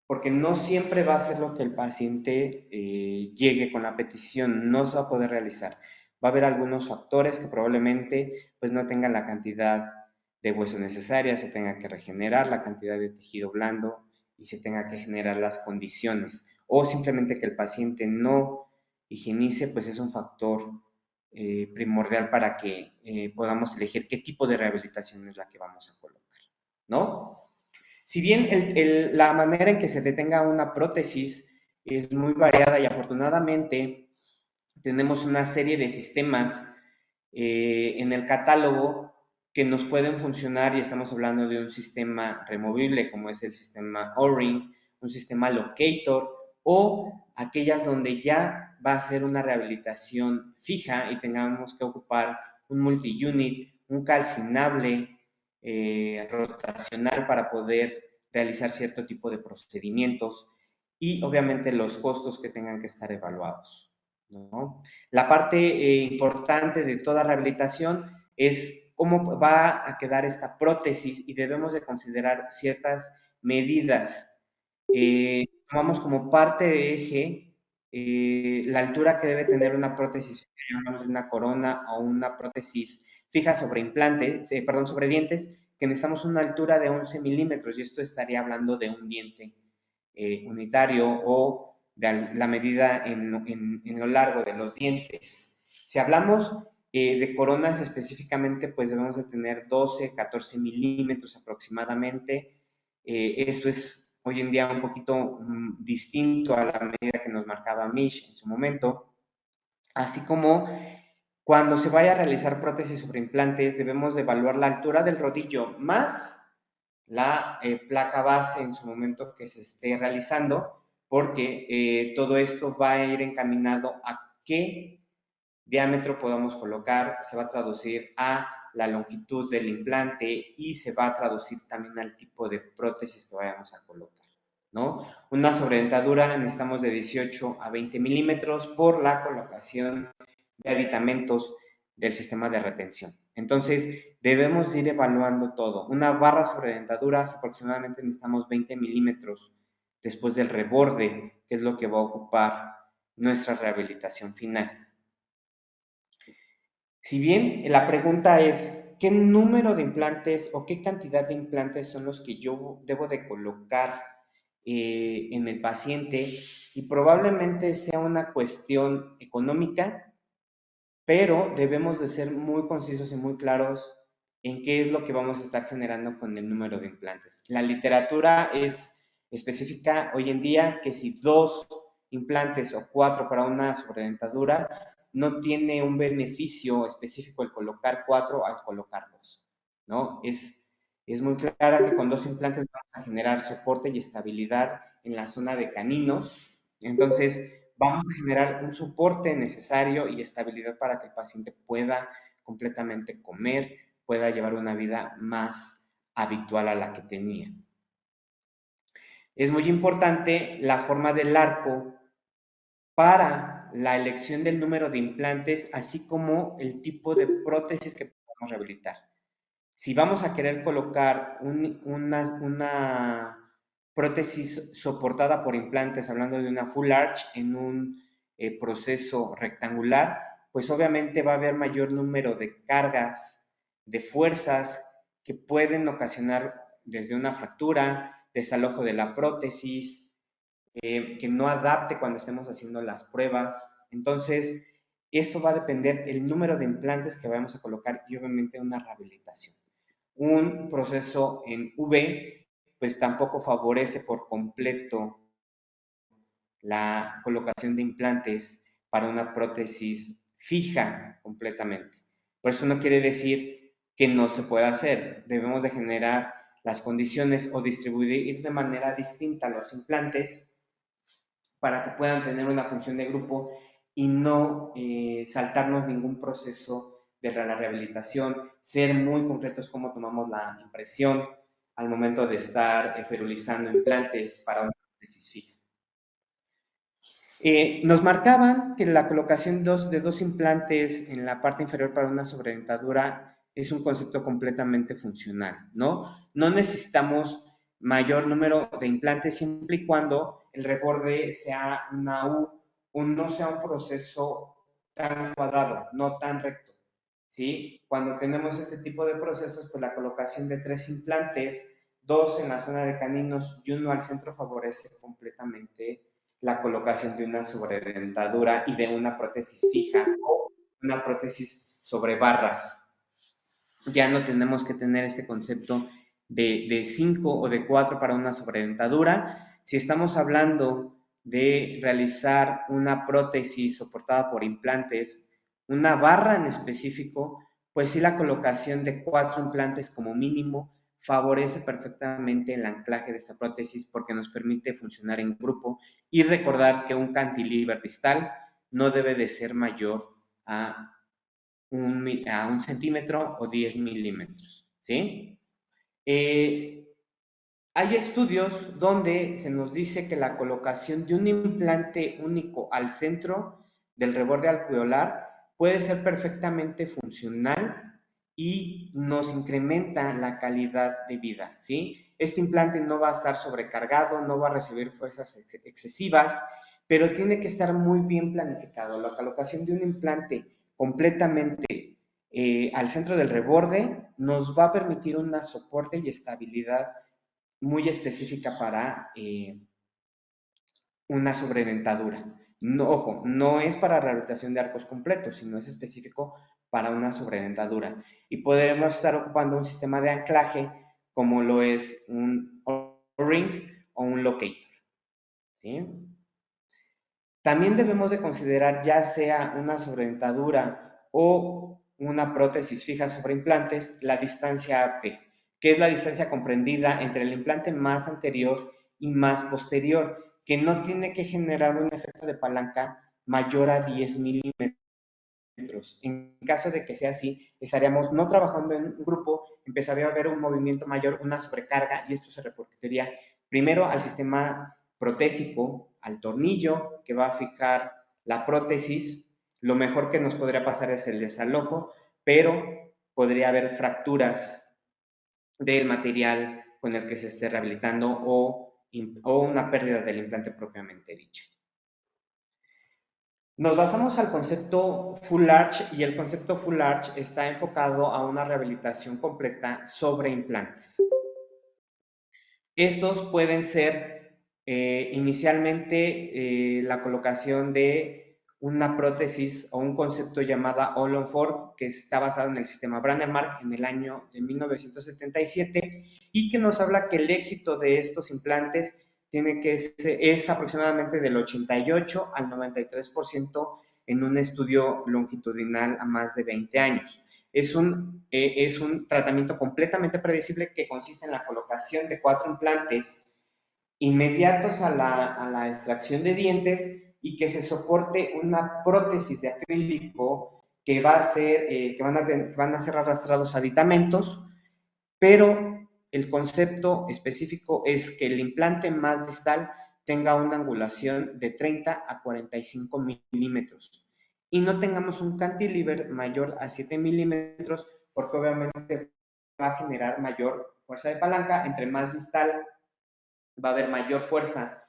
porque no siempre va a ser lo que el paciente llegue con la petición, no se va a poder realizar. Va a haber algunos factores que probablemente pues no tengan la cantidad de hueso necesaria, se tenga que regenerar la cantidad de tejido blando y se tenga que generar las condiciones. O simplemente que el paciente no higienice, pues es un factor primordial para que podamos elegir qué tipo de rehabilitación es la que vamos a colocar, ¿no? Si bien la manera en que se detenga una prótesis es muy variada y afortunadamente tenemos una serie de sistemas en el catálogo que nos pueden funcionar y estamos hablando de un sistema removible como es el sistema O-Ring, un sistema Locator o aquellas donde ya va a ser una rehabilitación fija y tengamos que ocupar un multi-unit, un calcinable rotacional para poder realizar cierto tipo de procedimientos y obviamente los costos que tengan que estar evaluados, ¿no? La parte importante de toda rehabilitación es cómo va a quedar esta prótesis y debemos de considerar ciertas medidas. Tomamos como parte de eje la altura que debe tener una prótesis, hablamos de una corona o una prótesis fija sobre implantes, perdón, sobre dientes, que necesitamos una altura de 11 milímetros y esto estaría hablando de un diente unitario o de la medida en lo largo de los dientes. Si hablamos de coronas específicamente, pues debemos de tener 12, 14 milímetros aproximadamente. Esto es hoy en día un poquito distinto a la medida que nos marcaba Misch en su momento. Así como cuando se vaya a realizar prótesis sobre implantes, debemos de evaluar la altura del rodillo más la placa base en su momento que se esté realizando, porque todo esto va a ir encaminado a qué diámetro podamos colocar se va a traducir a la longitud del implante y se va a traducir también al tipo de prótesis que vayamos a colocar, ¿no? Una sobredentadura necesitamos de 18 a 20 milímetros por la colocación de aditamentos del sistema de retención. Entonces, debemos ir evaluando todo. Una barra sobre dentaduras aproximadamente necesitamos 20 milímetros después del reborde, que es lo que va a ocupar nuestra rehabilitación final. Si bien la pregunta es, ¿qué número de implantes o qué cantidad de implantes son los que yo debo de colocar en el paciente? Y probablemente sea una cuestión económica, pero debemos de ser muy concisos y muy claros en qué es lo que vamos a estar generando con el número de implantes. La literatura es específica hoy en día que si 2 implantes o 4 para una sobredentadura, no tiene un beneficio específico el colocar 4 al colocar 2, ¿no? Es muy clara que con 2 implantes vamos a generar soporte y estabilidad en la zona de caninos. Entonces, vamos a generar un soporte necesario y estabilidad para que el paciente pueda completamente comer, pueda llevar una vida más habitual a la que tenía. Es muy importante la forma del arco para la elección del número de implantes, así como el tipo de prótesis que podemos rehabilitar. Si vamos a querer colocar una prótesis soportada por implantes, hablando de una full arch en un proceso rectangular, pues obviamente va a haber mayor número de cargas, de fuerzas que pueden ocasionar desde una fractura, desalojo de la prótesis, que no adapte cuando estemos haciendo las pruebas. Entonces, esto va a depender del número de implantes que vamos a colocar y obviamente una rehabilitación. Un proceso en V, pues tampoco favorece por completo la colocación de implantes para una prótesis fija completamente. Por eso no quiere decir que no se pueda hacer. Debemos de generar las condiciones o distribuir de manera distinta los implantes para que puedan tener una función de grupo y no saltarnos ningún proceso de la rehabilitación, ser muy concretos cómo tomamos la impresión al momento de estar ferulizando implantes para una prótesis fija. Nos marcaban que la colocación de 2 implantes en la parte inferior para una sobredentadura es un concepto completamente funcional, ¿no? No necesitamos mayor número de implantes siempre y cuando el reborde sea una U o no sea un proceso tan cuadrado, no tan recto, ¿sí? Cuando tenemos este tipo de procesos, pues la colocación de 3 implantes, 2 en la zona de caninos y 1 al centro favorece completamente la colocación de una sobredentadura y de una prótesis fija o una prótesis sobre barras. Ya no tenemos que tener este concepto de 5 o de 4 para una sobredentadura. Si estamos hablando de realizar una prótesis soportada por implantes, una barra en específico, pues sí la colocación de 4 implantes como mínimo favorece perfectamente el anclaje de esta prótesis porque nos permite funcionar en grupo y recordar que un cantilever distal no debe de ser mayor a un centímetro o 10 milímetros, ¿sí? Hay estudios donde se nos dice que la colocación de un implante único al centro del reborde alveolar puede ser perfectamente funcional y nos incrementa la calidad de vida, ¿sí? Este implante no va a estar sobrecargado, no va a recibir fuerzas excesivas, pero tiene que estar muy bien planificado. La colocación de un implante completamente al centro del reborde nos va a permitir un soporte y estabilidad muy específica para una sobredentadura. No, ojo, no es para rehabilitación de arcos completos, sino es específico para una sobredentadura. Y podremos estar ocupando un sistema de anclaje como lo es un O-ring o un locator, ¿sí? También debemos de considerar ya sea una sobredentadura o una prótesis fija sobre implantes, la distancia AP, que es la distancia comprendida entre el implante más anterior y más posterior, que no tiene que generar un efecto de palanca mayor a 10 milímetros milímetros. En caso de que sea así, estaríamos no trabajando en un grupo, empezaría a haber un movimiento mayor, una sobrecarga, y esto se repercutiría primero al sistema protésico, al tornillo que va a fijar la prótesis. Lo mejor que nos podría pasar es el desalojo, pero podría haber fracturas del material con el que se esté rehabilitando o una pérdida del implante propiamente dicho. Nos basamos al concepto Full Arch y el concepto Full Arch está enfocado a una rehabilitación completa sobre implantes. Estos pueden ser inicialmente la colocación de una prótesis o un concepto llamada All-on-4 que está basado en el sistema Brånemark en el año de 1977 y que nos habla que el éxito de estos implantes es aproximadamente del 88 al 93% en un estudio longitudinal a más de 20 años. Es un tratamiento completamente predecible que consiste en la colocación de 4 implantes inmediatos a la extracción de dientes y que se soporte una prótesis de acrílico que van a ser arrastrados aditamentos, pero el concepto específico es que el implante más distal tenga una angulación de 30 a 45 milímetros y no tengamos un cantilever mayor a 7 milímetros porque obviamente va a generar mayor fuerza de palanca. Entre más distal va a haber mayor fuerza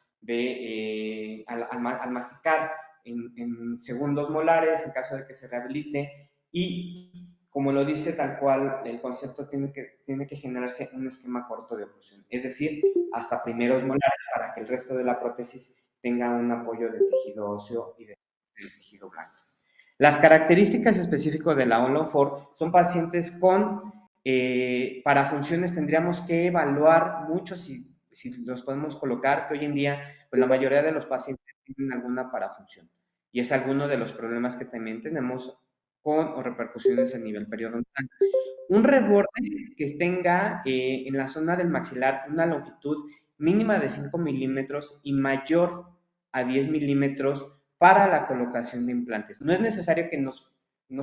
al masticar en segundos molares en caso de que se rehabilite y como lo dice tal cual, el concepto tiene que generarse un esquema corto de oclusión, es decir, hasta primeros molares para que el resto de la prótesis tenga un apoyo de tejido óseo y de tejido blando. Las características específicas de la All-on-4 son pacientes con parafunciones. Tendríamos que evaluar mucho si los podemos colocar, que hoy en día pues la mayoría de los pacientes tienen alguna parafunción y es alguno de los problemas que también tenemos con o repercusiones a nivel periodontal. Un reborde que tenga en la zona del maxilar una longitud mínima de 5 milímetros y mayor a 10 milímetros para la colocación de implantes. No es necesario que nos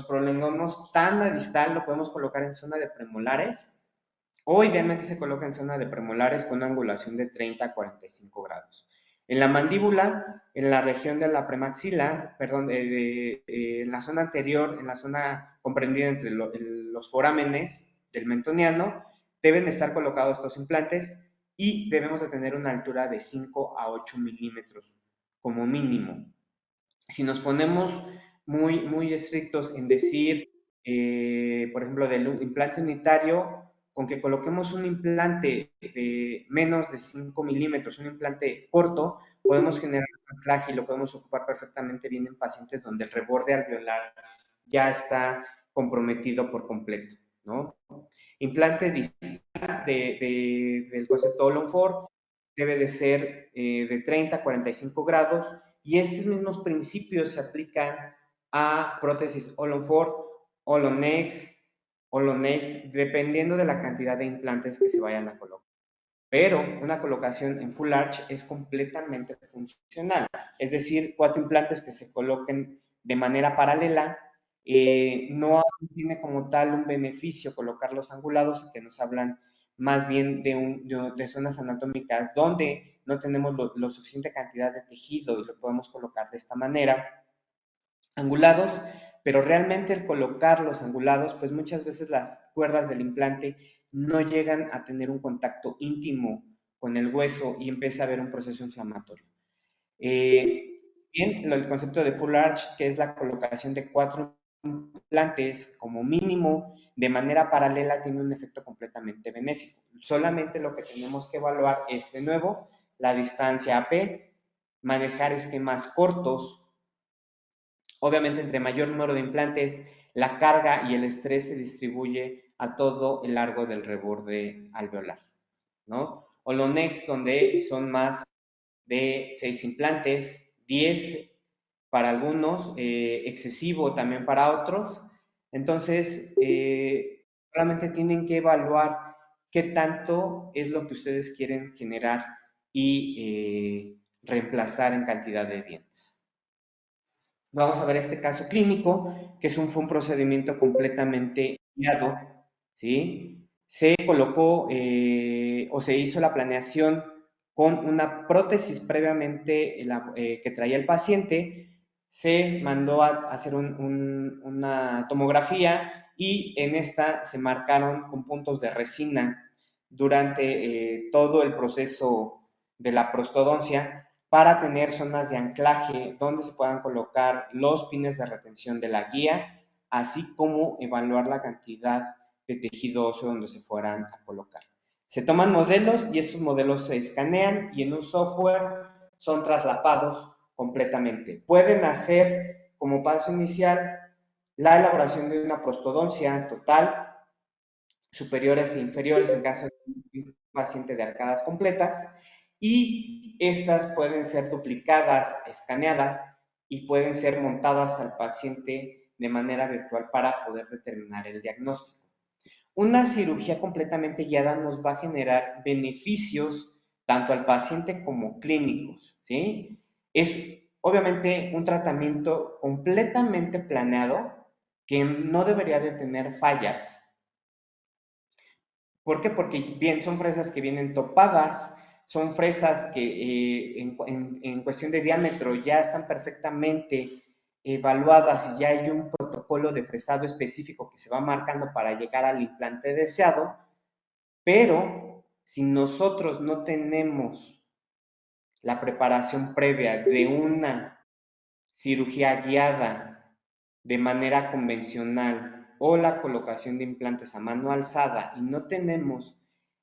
prolongemos tan a distal, lo podemos colocar en zona de premolares o idealmente se coloca en zona de premolares con una angulación de 30 a 45 grados. En la mandíbula, en la región de la premaxila, perdón, en la zona anterior, en la zona comprendida entre los forámenes del mentoniano, deben estar colocados estos implantes y debemos de tener una altura de 5 a 8 milímetros como mínimo. Si nos ponemos muy estrictos en decir, por ejemplo, del implante unitario, con que coloquemos un implante de menos de 5 milímetros, un implante corto, podemos generar un anclaje y lo podemos ocupar perfectamente bien en pacientes donde el reborde alveolar ya está comprometido por completo, ¿no? Implante distal del concepto All-on-4 debe de ser de 30 a 45 grados y estos mismos principios se aplican a prótesis All-on-4, All-on-X, All-on-X, dependiendo de la cantidad de implantes que se vayan a colocar. Pero una colocación en Full Arch es completamente funcional, es decir, 4 implantes que se coloquen de manera paralela. No tiene como tal un beneficio colocarlos angulados, que nos hablan más bien de zonas anatómicas donde no tenemos lo suficiente cantidad de tejido y lo podemos colocar de esta manera, angulados, pero realmente el colocarlos angulados, pues muchas veces las cuerdas del implante no llegan a tener un contacto íntimo con el hueso y empieza a haber un proceso inflamatorio. Bien, el concepto de Full Arch, que es la colocación de 4 implantes como mínimo de manera paralela, tiene un efecto completamente benéfico. Solamente lo que tenemos que evaluar es, de nuevo, la distancia AP, manejar esquemas cortos. Obviamente, entre mayor número de implantes, la carga y el estrés se distribuye a todo el largo del reborde alveolar, ¿no? O lo next, donde son más de 6 implantes, 10 para algunos, excesivo también para otros. Entonces, realmente tienen que evaluar qué tanto es lo que ustedes quieren generar y reemplazar en cantidad de dientes. Vamos a ver este caso clínico, que fue un procedimiento completamente guiado, ¿sí? Se colocó o se hizo la planeación con una prótesis previamente que traía el paciente, se mandó a hacer una tomografía y en esta se marcaron con puntos de resina durante todo el proceso de la prostodoncia para tener zonas de anclaje donde se puedan colocar los pines de retención de la guía, así como evaluar la cantidad de tejido óseo donde se fueran a colocar. Se toman modelos y estos modelos se escanean y en un software son traslapados completamente. Pueden hacer como paso inicial la elaboración de una prostodoncia total, superiores e inferiores en caso de un paciente de arcadas completas, y estas pueden ser duplicadas, escaneadas y pueden ser montadas al paciente de manera virtual para poder determinar el diagnóstico. Una cirugía completamente guiada nos va a generar beneficios tanto al paciente como clínicos, ¿sí? Es obviamente un tratamiento completamente planeado que no debería de tener fallas. ¿Por qué? Porque bien, son fresas que vienen topadas, son fresas que en cuestión de diámetro ya están perfectamente evaluadas y ya hay un protocolo de fresado específico que se va marcando para llegar al implante deseado, pero si nosotros no tenemos la preparación previa de una cirugía guiada de manera convencional o la colocación de implantes a mano alzada y no tenemos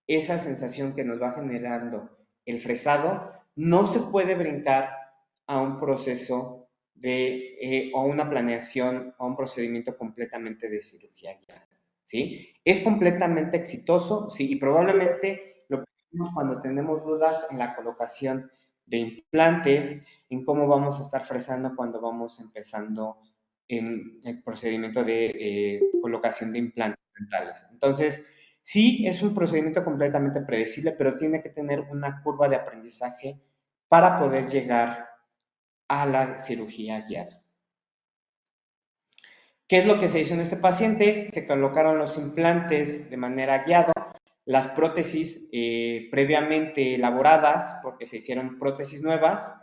esa sensación que nos va generando el fresado, no se puede brincar a un proceso o una planeación o un procedimiento completamente de cirugía guiada. ¿Sí? Es completamente exitoso, sí, y probablemente lo que hacemos cuando tenemos dudas en la colocación de implantes, en cómo vamos a estar fresando cuando vamos empezando en el procedimiento de colocación de implantes dentales. Entonces, sí, es un procedimiento completamente predecible, pero tiene que tener una curva de aprendizaje para poder llegar a la cirugía guiada. ¿Qué es lo que se hizo en este paciente? Se colocaron los implantes de manera guiada, las prótesis previamente elaboradas, porque se hicieron prótesis nuevas,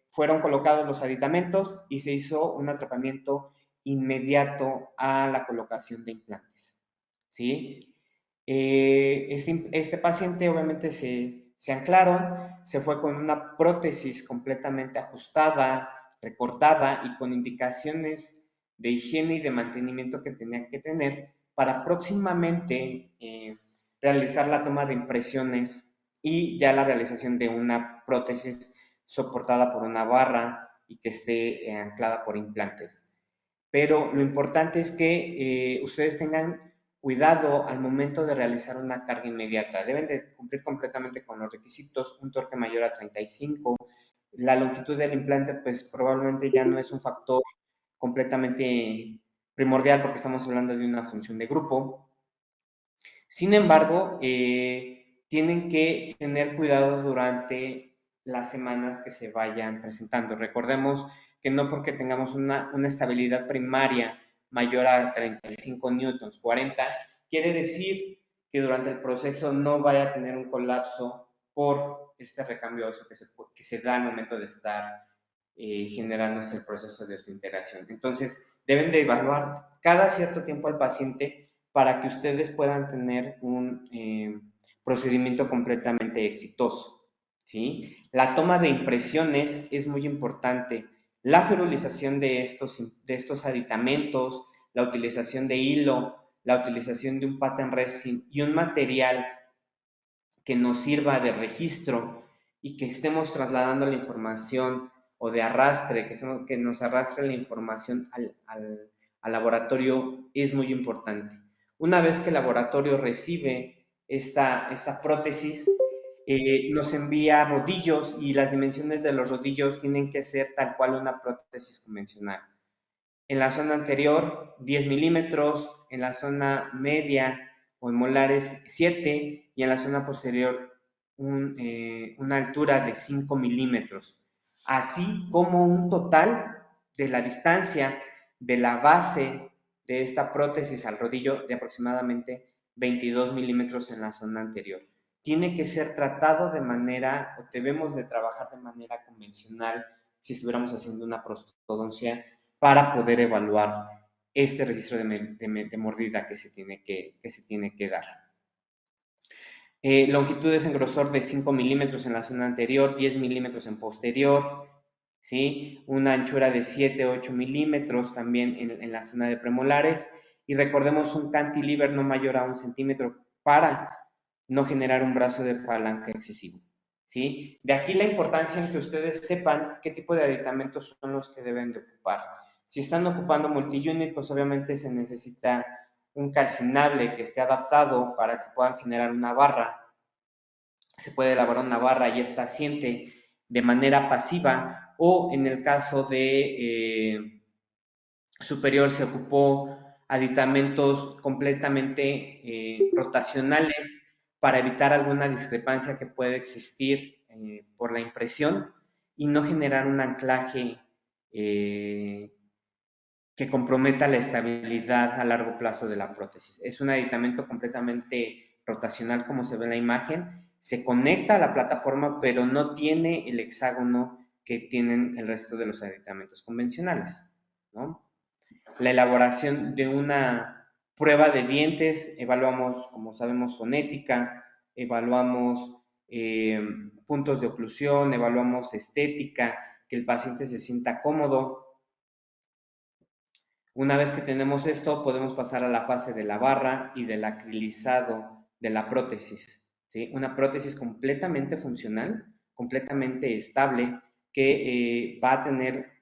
fueron colocados los aditamentos y se hizo un atrapamiento inmediato a la colocación de implantes. ¿Sí? Este paciente obviamente se anclaron, se fue con una prótesis completamente ajustada, recortada y con indicaciones de higiene y de mantenimiento que tenía que tener para próximamente realizar la toma de impresiones y ya la realización de una prótesis soportada por una barra y que esté anclada por implantes. Pero lo importante es que ustedes tengan cuidado al momento de realizar una carga inmediata. Deben de cumplir completamente con los requisitos, un torque mayor a 35. La longitud del implante pues probablemente ya no es un factor completamente primordial porque estamos hablando de una función de grupo. Sin embargo, tienen que tener cuidado durante las semanas que se vayan presentando. Recordemos que no porque tengamos una estabilidad primaria mayor a 35 newtons, 40, quiere decir que durante el proceso no vaya a tener un colapso por este recambio óseo que se da al momento de estar generándose el proceso de osteointegración. Entonces, deben de evaluar cada cierto tiempo al paciente para que ustedes puedan tener un procedimiento completamente exitoso. ¿Sí? La toma de impresiones es muy importante. La ferulización de estos aditamentos, la utilización de hilo, la utilización de un pattern resin y un material que nos sirva de registro y que estemos trasladando la información o de arrastre, que nos arrastre la información al laboratorio es muy importante. Una vez que el laboratorio recibe esta prótesis, nos envía rodillos y las dimensiones de los rodillos tienen que ser tal cual una prótesis convencional. En la zona anterior 10 milímetros, en la zona media o en molares 7 y en la zona posterior una altura de 5 milímetros así como un total de la distancia de la base de esta prótesis al rodillo de aproximadamente 22 milímetros en la zona anterior. Tiene que ser tratado de manera, o debemos de trabajar de manera convencional si estuviéramos haciendo una prostodoncia para poder evaluar este registro de mordida que se tiene que dar. Longitudes en grosor de 5 milímetros en la zona anterior, 10 milímetros en posterior, ¿sí? Una anchura de 7, 8 milímetros también en la zona de premolares, y recordemos un cantilever no mayor a 1 centímetro para no generar un brazo de palanca excesivo, ¿sí? De aquí la importancia en que ustedes sepan qué tipo de aditamentos son los que deben de ocupar. Si están ocupando multi-unit, pues obviamente se necesita un calcinable que esté adaptado para que puedan generar una barra. Se puede elaborar una barra y esta asiente de manera pasiva, o en el caso de superior se ocupó aditamentos completamente rotacionales para evitar alguna discrepancia que puede existir por la impresión y no generar un anclaje que comprometa la estabilidad a largo plazo de la prótesis. Es un aditamento completamente rotacional, como se ve en la imagen. Se conecta a la plataforma, pero no tiene el hexágono que tienen el resto de los aditamentos convencionales, ¿no? La elaboración de una prueba de dientes, evaluamos, como sabemos, fonética, evaluamos puntos de oclusión, evaluamos estética, que el paciente se sienta cómodo. Una vez que tenemos esto, podemos pasar a la fase de la barra y del acrilizado de la prótesis, ¿sí? Una prótesis completamente funcional, completamente estable, que va a tener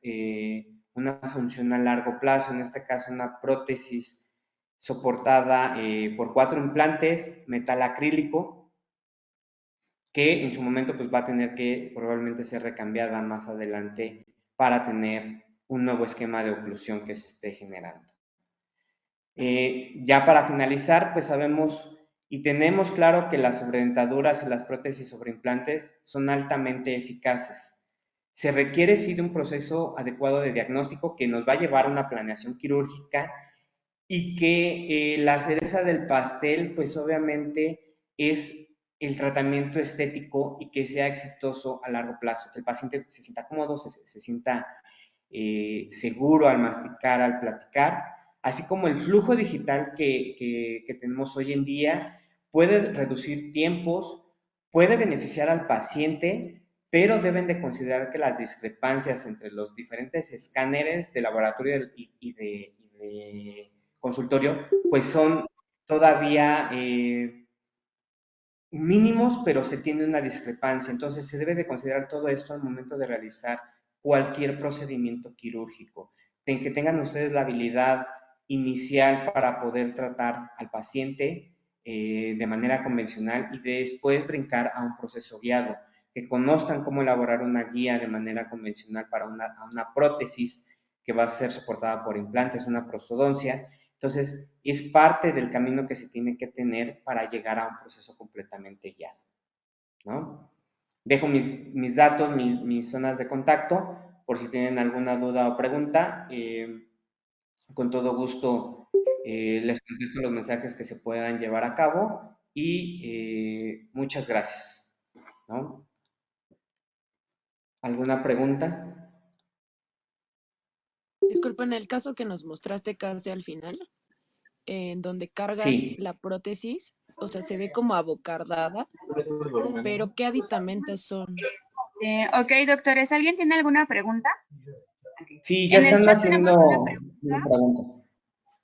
una función a largo plazo, en este caso una prótesis soportada por 4 implantes, metal acrílico, que en su momento pues va a tener que probablemente ser recambiada más adelante para tener un nuevo esquema de oclusión que se esté generando. Ya para finalizar, pues sabemos y tenemos claro que las sobredentaduras y las prótesis sobre implantes son altamente eficaces. Se requiere sí de un proceso adecuado de diagnóstico que nos va a llevar a una planeación quirúrgica, y que la cereza del pastel, pues obviamente es el tratamiento estético y que sea exitoso a largo plazo, que el paciente se sienta cómodo, se sienta seguro al masticar, al platicar, así como el flujo digital que tenemos hoy en día puede reducir tiempos, puede beneficiar al paciente, pero deben de considerar que las discrepancias entre los diferentes escáneres de laboratorio y de consultorio, pues son todavía mínimos, pero se tiene una discrepancia. Entonces se debe de considerar todo esto al momento de realizar cualquier procedimiento quirúrgico. Que tengan ustedes la habilidad inicial para poder tratar al paciente de manera convencional y después brincar a un proceso guiado, que conozcan cómo elaborar una guía de manera convencional para una prótesis que va a ser soportada por implantes, una prostodoncia. Entonces, es parte del camino que se tiene que tener para llegar a un proceso completamente guiado, ¿no? Dejo mis datos, mis zonas de contacto, por si tienen alguna duda o pregunta. Con todo gusto les contesto los mensajes que se puedan llevar a cabo y muchas gracias, ¿no? ¿Alguna pregunta? Disculpa, en el caso que nos mostraste casi al final, en donde cargas Sí. la prótesis, o sea, se ve como abocardada, pero ¿qué aditamentos son? Ok, doctores, ¿alguien tiene alguna pregunta? Sí, ya En el están chat tenemos haciendo una una pregunta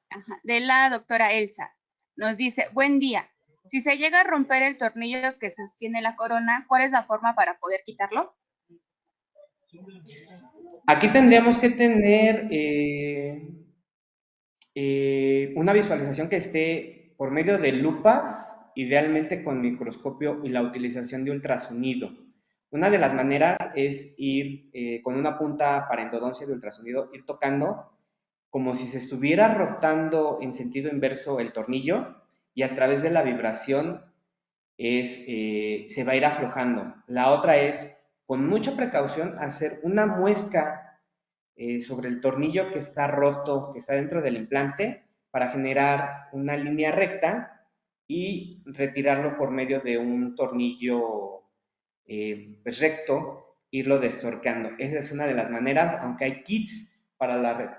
pregunta. de la doctora Elsa. Nos dice, buen día. Si se llega a romper el tornillo que sostiene la corona, ¿cuál es la forma para poder quitarlo? Aquí tendríamos que tener una visualización que esté por medio de lupas, idealmente con microscopio y la utilización de ultrasonido. Una de las maneras es ir con una punta para endodoncia de ultrasonido, ir tocando como si se estuviera rotando en sentido inverso el tornillo, y a través de la vibración se va a ir aflojando. La otra es con mucha precaución hacer una muesca sobre el tornillo que está roto, que está dentro del implante, para generar una línea recta y retirarlo por medio de un tornillo pues recto, irlo destorcando. Esa es una de las maneras, aunque hay kits para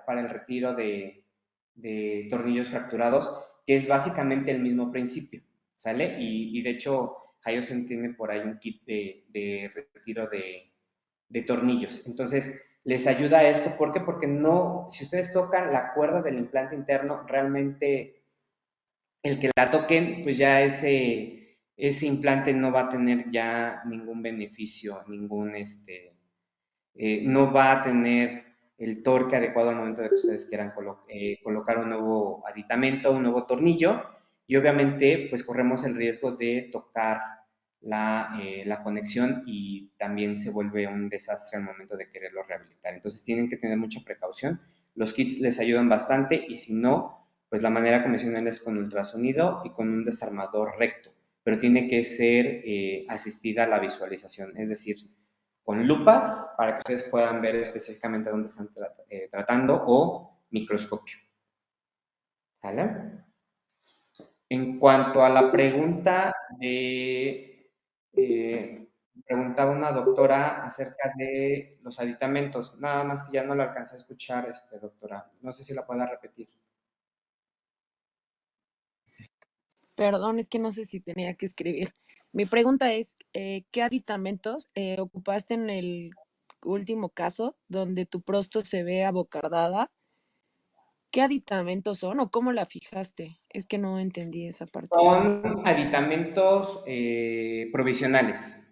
el retiro de tornillos fracturados, que es básicamente el mismo principio, ¿sale? Y de hecho, Hayosen tiene por ahí un kit de retiro de tornillos. Entonces, les ayuda a esto. ¿Por qué? Porque no, si ustedes tocan la cuerda del implante interno, realmente el que la toquen, pues ya ese implante no va a tener ya ningún beneficio, no va a tener el torque adecuado al momento de que ustedes quieran colocar un nuevo aditamento, un nuevo tornillo, y obviamente pues corremos el riesgo de tocar la conexión y también se vuelve un desastre al momento de quererlo rehabilitar. Entonces tienen que tener mucha precaución. Los kits les ayudan bastante y si no, pues la manera convencional es con ultrasonido y con un desarmador recto, pero tiene que ser asistida a la visualización, es decir, con lupas para que ustedes puedan ver específicamente dónde están tratando o microscopio. ¿Sale? En cuanto a la pregunta preguntaba una doctora acerca de los aditamentos, nada más que ya no lo alcancé a escuchar, doctora. No sé si la pueda repetir. Perdón, es que no sé si tenía que escribir. Mi pregunta es, ¿qué aditamentos ocupaste en el último caso donde tu prosto se ve abocardada? ¿Qué aditamentos son o cómo la fijaste? Es que no entendí esa parte. Son aditamentos provisionales.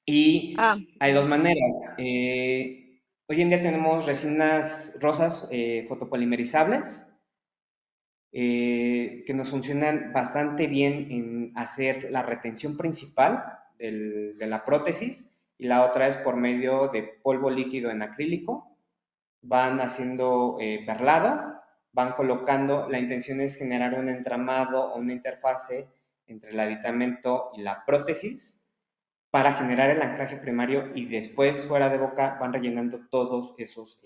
Y Ah, hay dos gracias. maneras. Hoy en día tenemos resinas rosas fotopolimerizables que nos funcionan bastante bien en hacer la retención principal de la prótesis y la otra es por medio de polvo líquido en acrílico. Van haciendo perlado, van colocando, la intención es generar un entramado o una interfase entre el aditamento y la prótesis para generar el anclaje primario y después fuera de boca van rellenando todos esos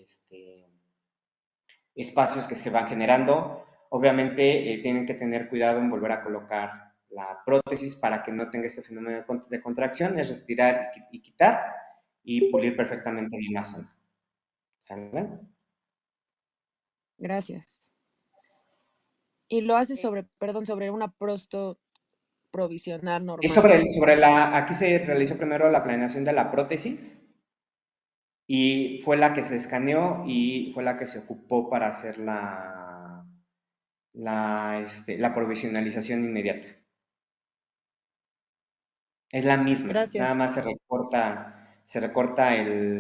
espacios que se van generando. Obviamente tienen que tener cuidado en volver a colocar la prótesis para que no tenga este fenómeno de contracción, es respirar y quitar y pulir perfectamente bien la zona. ¿Sale? Gracias. Y lo haces Es- sobre, perdón, sobre una prosto provisional Es normal. aquí se realizó primero la planeación de la prótesis y fue la que se escaneó y fue la que se ocupó para hacer la provisionalización inmediata. Es la misma, nada Gracias. más se recorta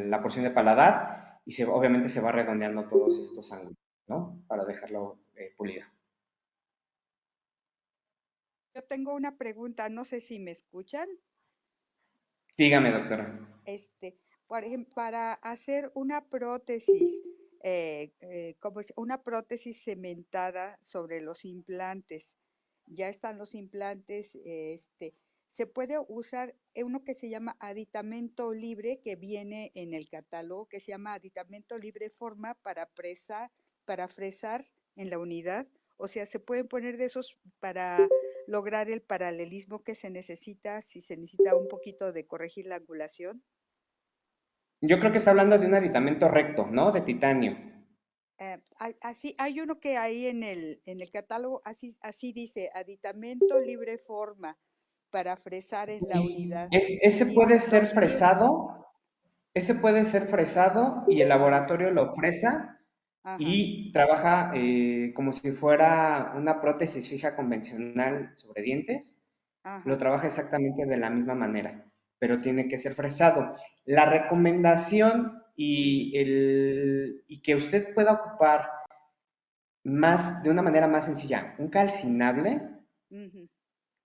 la porción de paladar y obviamente se va redondeando todos estos ángulos, ¿no? Para dejarlo pulido. Yo tengo una pregunta, no sé si me escuchan. Dígame, doctora. Este, por ejemplo, para hacer una prótesis, una prótesis cementada sobre los implantes, ya están los implantes, se puede usar uno que se llama aditamento libre, que viene en el catálogo, que se llama aditamento libre forma para fresar en la unidad. O sea, se pueden poner de esos para lograr el paralelismo que se necesita, si se necesita un poquito de corregir la angulación. Yo creo que está hablando de un aditamento recto, ¿no? De titanio. Así, hay uno que hay en el catálogo, así dice, aditamento libre forma para fresar en la Y unidad. ese Y puede ser dos piezas. fresado y el laboratorio lo fresa Ajá, y trabaja como si fuera una prótesis fija convencional sobre dientes, lo ajá. trabaja exactamente de la misma manera, pero tiene que ser fresado. La Sí. recomendación y que usted pueda ocupar de una manera más sencilla, un calcinable Ujú.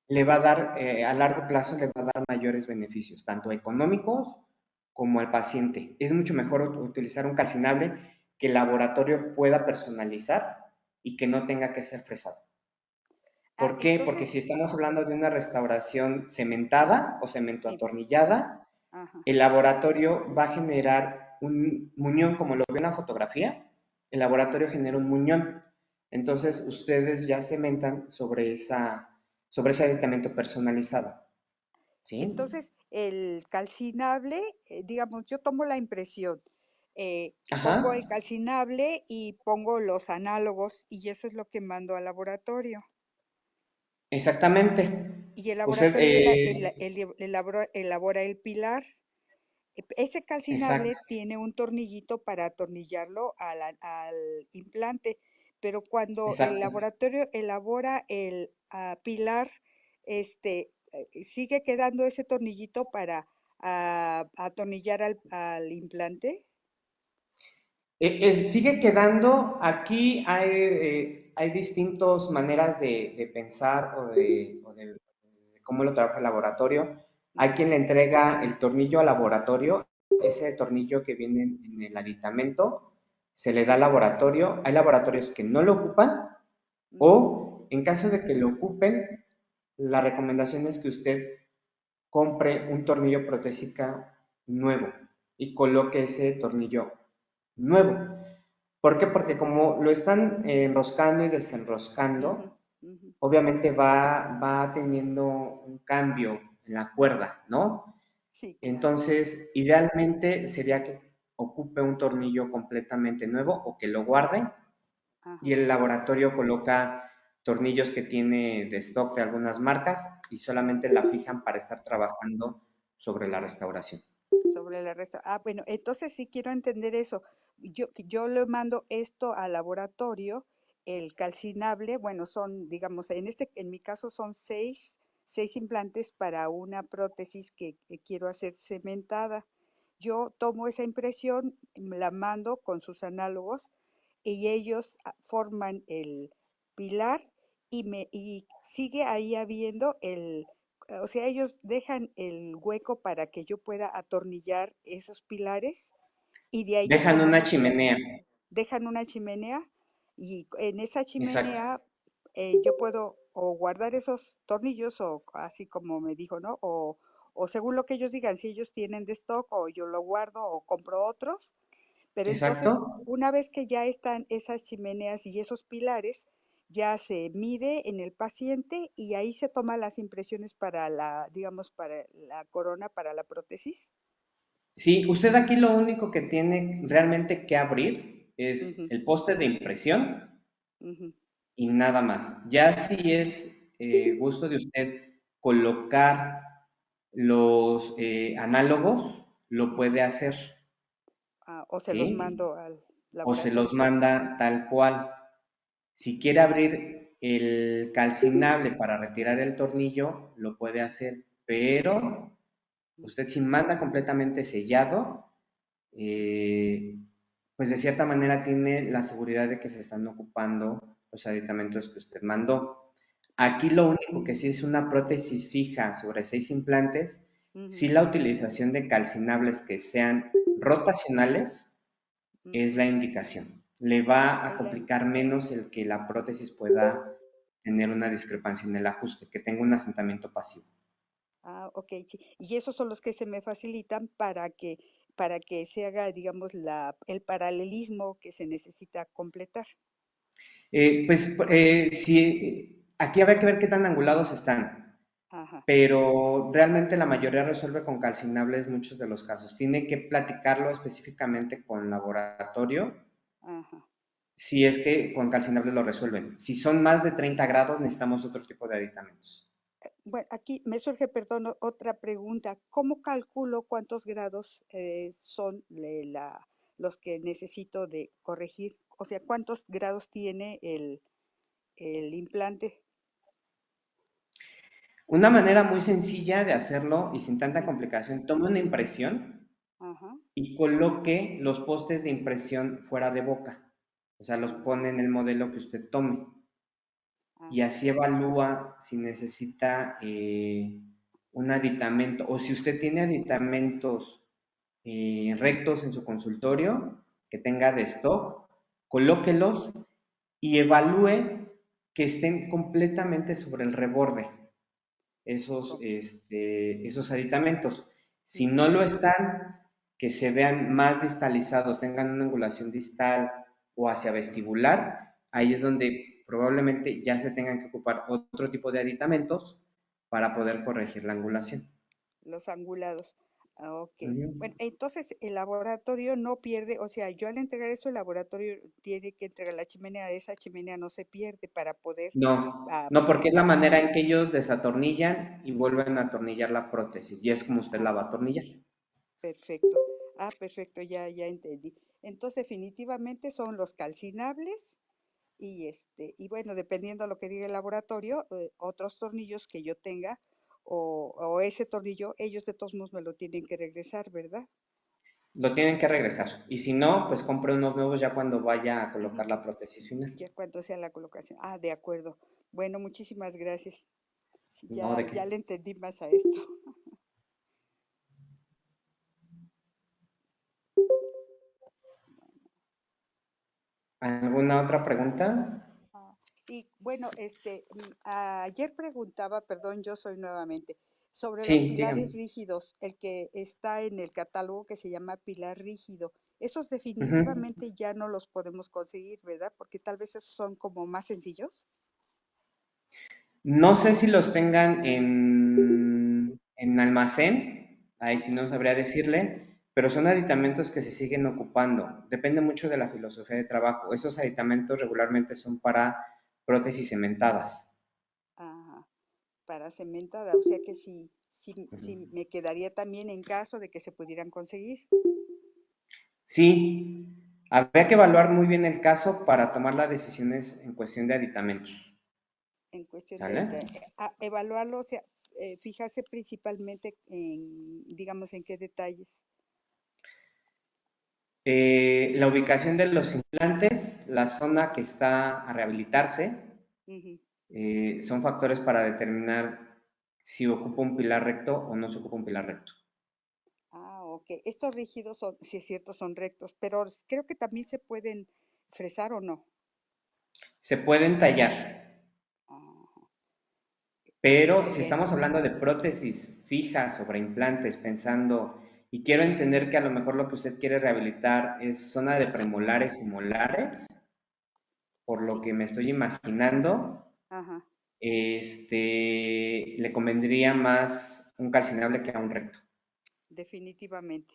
le va a dar, a largo plazo, le va a dar mayores beneficios, tanto económicos como al paciente. Es mucho mejor utilizar un calcinable que el laboratorio pueda personalizar y que no tenga que ser fresado. ¿Por qué? Porque Entonces, si estamos hablando de una restauración cementada o cemento sí, atornillada, Ajá. el laboratorio va a generar un muñón, como lo ve en la fotografía, el laboratorio genera un muñón. Entonces, ustedes ya cementan sobre ese aditamento personalizado, ¿sí? Entonces, el calcinable, digamos, yo tomo la impresión, pongo el Ajá, calcinable y pongo los análogos y eso es lo que mando al laboratorio. exactamente. Y el Usted, laboratorio elabora el pilar. Ese calcinable exacto, tiene un tornillito para atornillarlo al implante, pero cuando el exacto. laboratorio elabora el pilar, sigue quedando ese tornillito para atornillar al implante. Sigue quedando, aquí hay distintas maneras de pensar o de cómo lo trabaja el laboratorio. Hay Ujú, quien le entrega el tornillo al laboratorio, ese tornillo que viene en el aditamento, se le da al laboratorio. Hay laboratorios que no lo ocupan ujú. o en caso de que lo ocupen, la recomendación es que usted compre un tornillo protésica nuevo y coloque ese tornillo nuevo. ¿Por qué? Porque como lo están enroscando y Ujú, desenroscando, ujú. obviamente va teniendo un cambio en la cuerda, ¿no? Sí, claro. Entonces, idealmente sería que ocupe un tornillo completamente nuevo o que lo guarde y Ajá. el laboratorio coloca tornillos que tiene de stock de algunas marcas y solamente la fijan para estar trabajando sobre la restauración. Sobre la resta. Bueno, entonces sí quiero entender eso. Yo le mando esto al laboratorio, el calcinable, bueno, son, digamos, en mi caso son seis implantes para una prótesis que quiero hacer cementada. Yo tomo esa impresión, la mando con sus análogos y ellos forman el pilar y sigue ahí habiendo o sea, ellos dejan el hueco para que yo pueda atornillar esos pilares y de ahí yo Dejan tomo una mis chimenea, piezas. Dejan una chimenea y en esa exacto, chimenea yo puedo o guardar esos tornillos o así como me dijo, ¿no? O según lo que ellos digan, si ellos tienen de stock o yo lo guardo o compro otros. Pero entonces, exacto. una vez que ya están esas chimeneas y esos pilares, ya se mide en el paciente y ahí se toman las impresiones para digamos, para la corona, para la prótesis. Sí, usted aquí lo único que tiene realmente que abrir es Ujú, el poste de impresión ujú. y nada más. Ya si es gusto de usted colocar los análogos, lo puede hacer, O se los ¿sí? mando al O se los laboratorio. manda tal cual. Si quiere abrir el calcinable para retirar el tornillo, lo puede hacer, pero usted si manda completamente sellado, eh, pues de cierta manera tiene la seguridad de que se están ocupando los aditamentos que usted mandó. Aquí Ajá. lo único que sí es una prótesis fija sobre 6 implantes, Ujú, sí la utilización de calcinables que sean rotacionales es ujú. la indicación. Le va a Es la complicar menos el que la prótesis pueda tener una discrepancia en el ajuste, que tenga un asentamiento pasivo. Ok, sí. Y esos son los que se me facilitan para que se haga, digamos, el paralelismo que se necesita completar. Sí, aquí habrá que ver qué tan angulados están, Ajá, pero realmente la mayoría resuelve con calcinables muchos de los casos. Tiene que platicarlo específicamente con laboratorio ajá. si es que con calcinables lo resuelven. Si son más de 30 grados, necesitamos otro tipo de aditamentos. Bueno, aquí me surge, perdón, otra pregunta. ¿Cómo calculo cuántos grados son los que necesito de corregir? O sea, ¿cuántos grados tiene el implante? Una manera muy sencilla de hacerlo y sin tanta Ujú, complicación, tome una impresión ajá, y coloque los postes de impresión fuera de boca. O sea, los ujú, pone en el modelo que usted tome. Y ajá, así evalúa si necesita un aditamento o si usted tiene aditamentos rectos en su consultorio que tenga de stock, colóquelos y evalúe que estén completamente sobre el reborde esos, co- esos aditamentos. Si no lo están, que se vean más distalizados, tengan una angulación distal o hacia vestibular, ahí es donde probablemente ya se tengan que ocupar otro tipo de aditamentos para poder corregir la angulación. Los angulados. Ah, ok. Ujú. Bueno, entonces el laboratorio no pierde, o sea, yo al entregar eso, el laboratorio tiene que entregar la chimenea, esa chimenea no se pierde para poder, No, ah, no, porque es la manera en que ellos desatornillan y vuelven a atornillar la prótesis, y es como usted la va a ah, atornillar. perfecto. Ah, perfecto, ya entendí. Entonces, definitivamente son los calcinables y bueno, dependiendo de lo que diga el laboratorio, otros tornillos que yo tenga o ese tornillo, ellos de todos modos me lo tienen que regresar, ¿verdad? Lo tienen que regresar, y si no, pues compre unos nuevos ya cuando vaya a Ujú. colocar la prótesis final. Ya cuando sea la colocación. Ah, de acuerdo. Bueno, muchísimas gracias. Sí, No, ¿de ya qué? le entendí más a esto. ¿Alguna otra pregunta? Ah, y bueno, ayer preguntaba, perdón, yo soy nuevamente, sobre los Sí, pilares dígame. rígidos, el que está en el catálogo que se llama pilar rígido. Esos Ujú. definitivamente ya no los podemos conseguir, ¿verdad? Porque tal vez esos son como más sencillos. No sé si los tengan en almacén, ahí sí Ajá. no sabría decirle, pero son aditamentos que se siguen ocupando. Depende mucho de la filosofía de trabajo. Esos aditamentos regularmente son para prótesis cementadas. Ajá. Para cementada, o sea que Ujú. sí me quedaría también en caso de que se pudieran conseguir. Sí, habría que evaluar muy bien el caso para tomar las decisiones en cuestión de aditamentos. En cuestión de ¿Sale? evaluarlo, o sea, fijarse principalmente en, digamos, en qué detalles. La ubicación de los implantes, la zona que está a rehabilitarse, Ujú. son factores para determinar si ocupa un pilar recto o no se ocupa un pilar recto. Ah, ok. Estos rígidos son, sí es cierto, son rectos, pero creo que también se pueden fresar o no. Se pueden tallar, Ajá. pero si Excelente. estamos hablando de prótesis fijas sobre implantes, pensando, y quiero entender que a lo mejor lo que usted quiere rehabilitar es zona de premolares y molares, por lo Sí. que me estoy imaginando, Ajá. le convendría más un calcinable que a un recto. Definitivamente.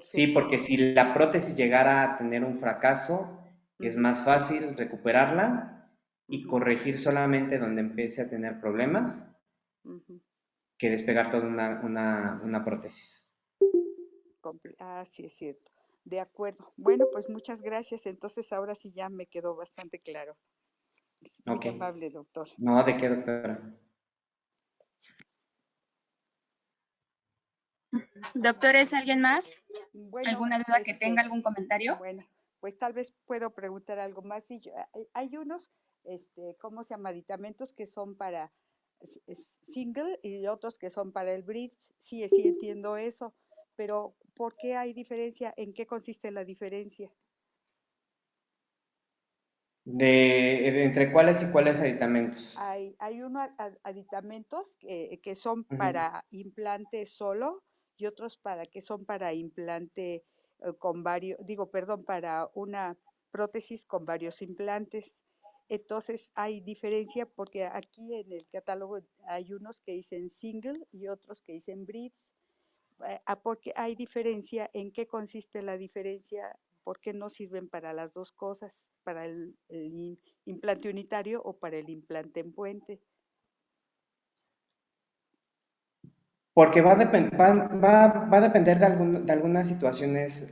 Sí, Perfecto. porque si la prótesis llegara a tener un fracaso, es Ujú, más fácil recuperarla y ujú, corregir solamente donde empiece a tener problemas ujú. que despegar toda una prótesis. Ah, sí es cierto. De acuerdo. Bueno, pues muchas gracias. Entonces ahora sí ya me quedó bastante claro. Es muy Ok. amable, doctor. No, ¿de qué, doctora? Doctores, ¿alguien más? Bueno, ¿Alguna duda que tenga, algún comentario? bueno, pues tal vez puedo preguntar algo más. Sí, hay unos, ¿cómo se llama? Aditamentos que son para single y otros que son para el bridge. Sí, sí entiendo eso, pero ¿por qué hay diferencia? ¿En qué consiste la diferencia? ¿Entre cuáles y cuáles aditamentos? Hay unos aditamentos que son Ujú, para implante solo y otros para que son para implante con varios, digo, perdón, para una prótesis con varios implantes. Entonces hay diferencia porque aquí en el catálogo hay unos que dicen single y otros que dicen bridge. Porque hay diferencia, ¿en qué consiste la diferencia? ¿Por qué no sirven para las dos cosas? ¿Para el implante unitario o para el implante en puente? porque va a depender de algunas situaciones.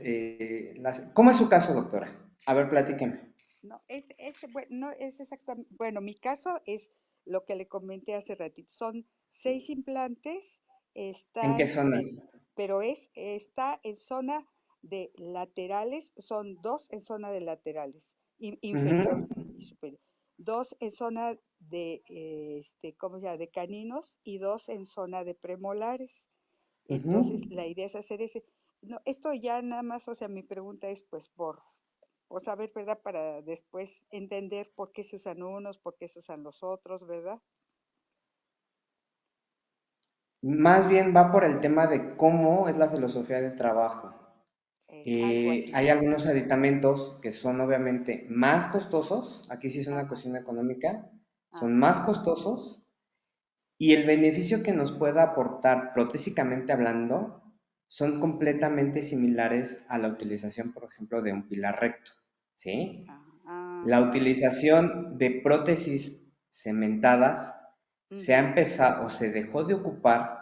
¿Cómo es su caso, doctora? A ver, platíqueme. No, bueno, no es exactamente, bueno, mi caso es lo que le comenté hace ratito. Son 6 implantes, ¿En qué están, zona? pero está en zona de laterales, son dos en zona de laterales, inferior Ujú, y superior. Dos en zona de, ¿cómo se llama? De caninos y dos en zona de premolares. Entonces, ujú. la idea es hacer ese. No, esto ya nada más, o sea, mi pregunta es pues por saber, ¿verdad? Para después entender por qué se usan unos, por qué se usan los otros, ¿verdad? Más bien va por el tema de cómo es la filosofía de trabajo. Algo así. Hay algunos aditamentos que son obviamente más costosos, aquí sí es una Ajá, cuestión económica, son ajá. más costosos y el beneficio que nos pueda aportar protésicamente hablando son completamente similares a la utilización, por ejemplo, de un pilar recto, ¿sí? La Ajá. utilización de prótesis cementadas se ha Ujú, empezado o se dejó de ocupar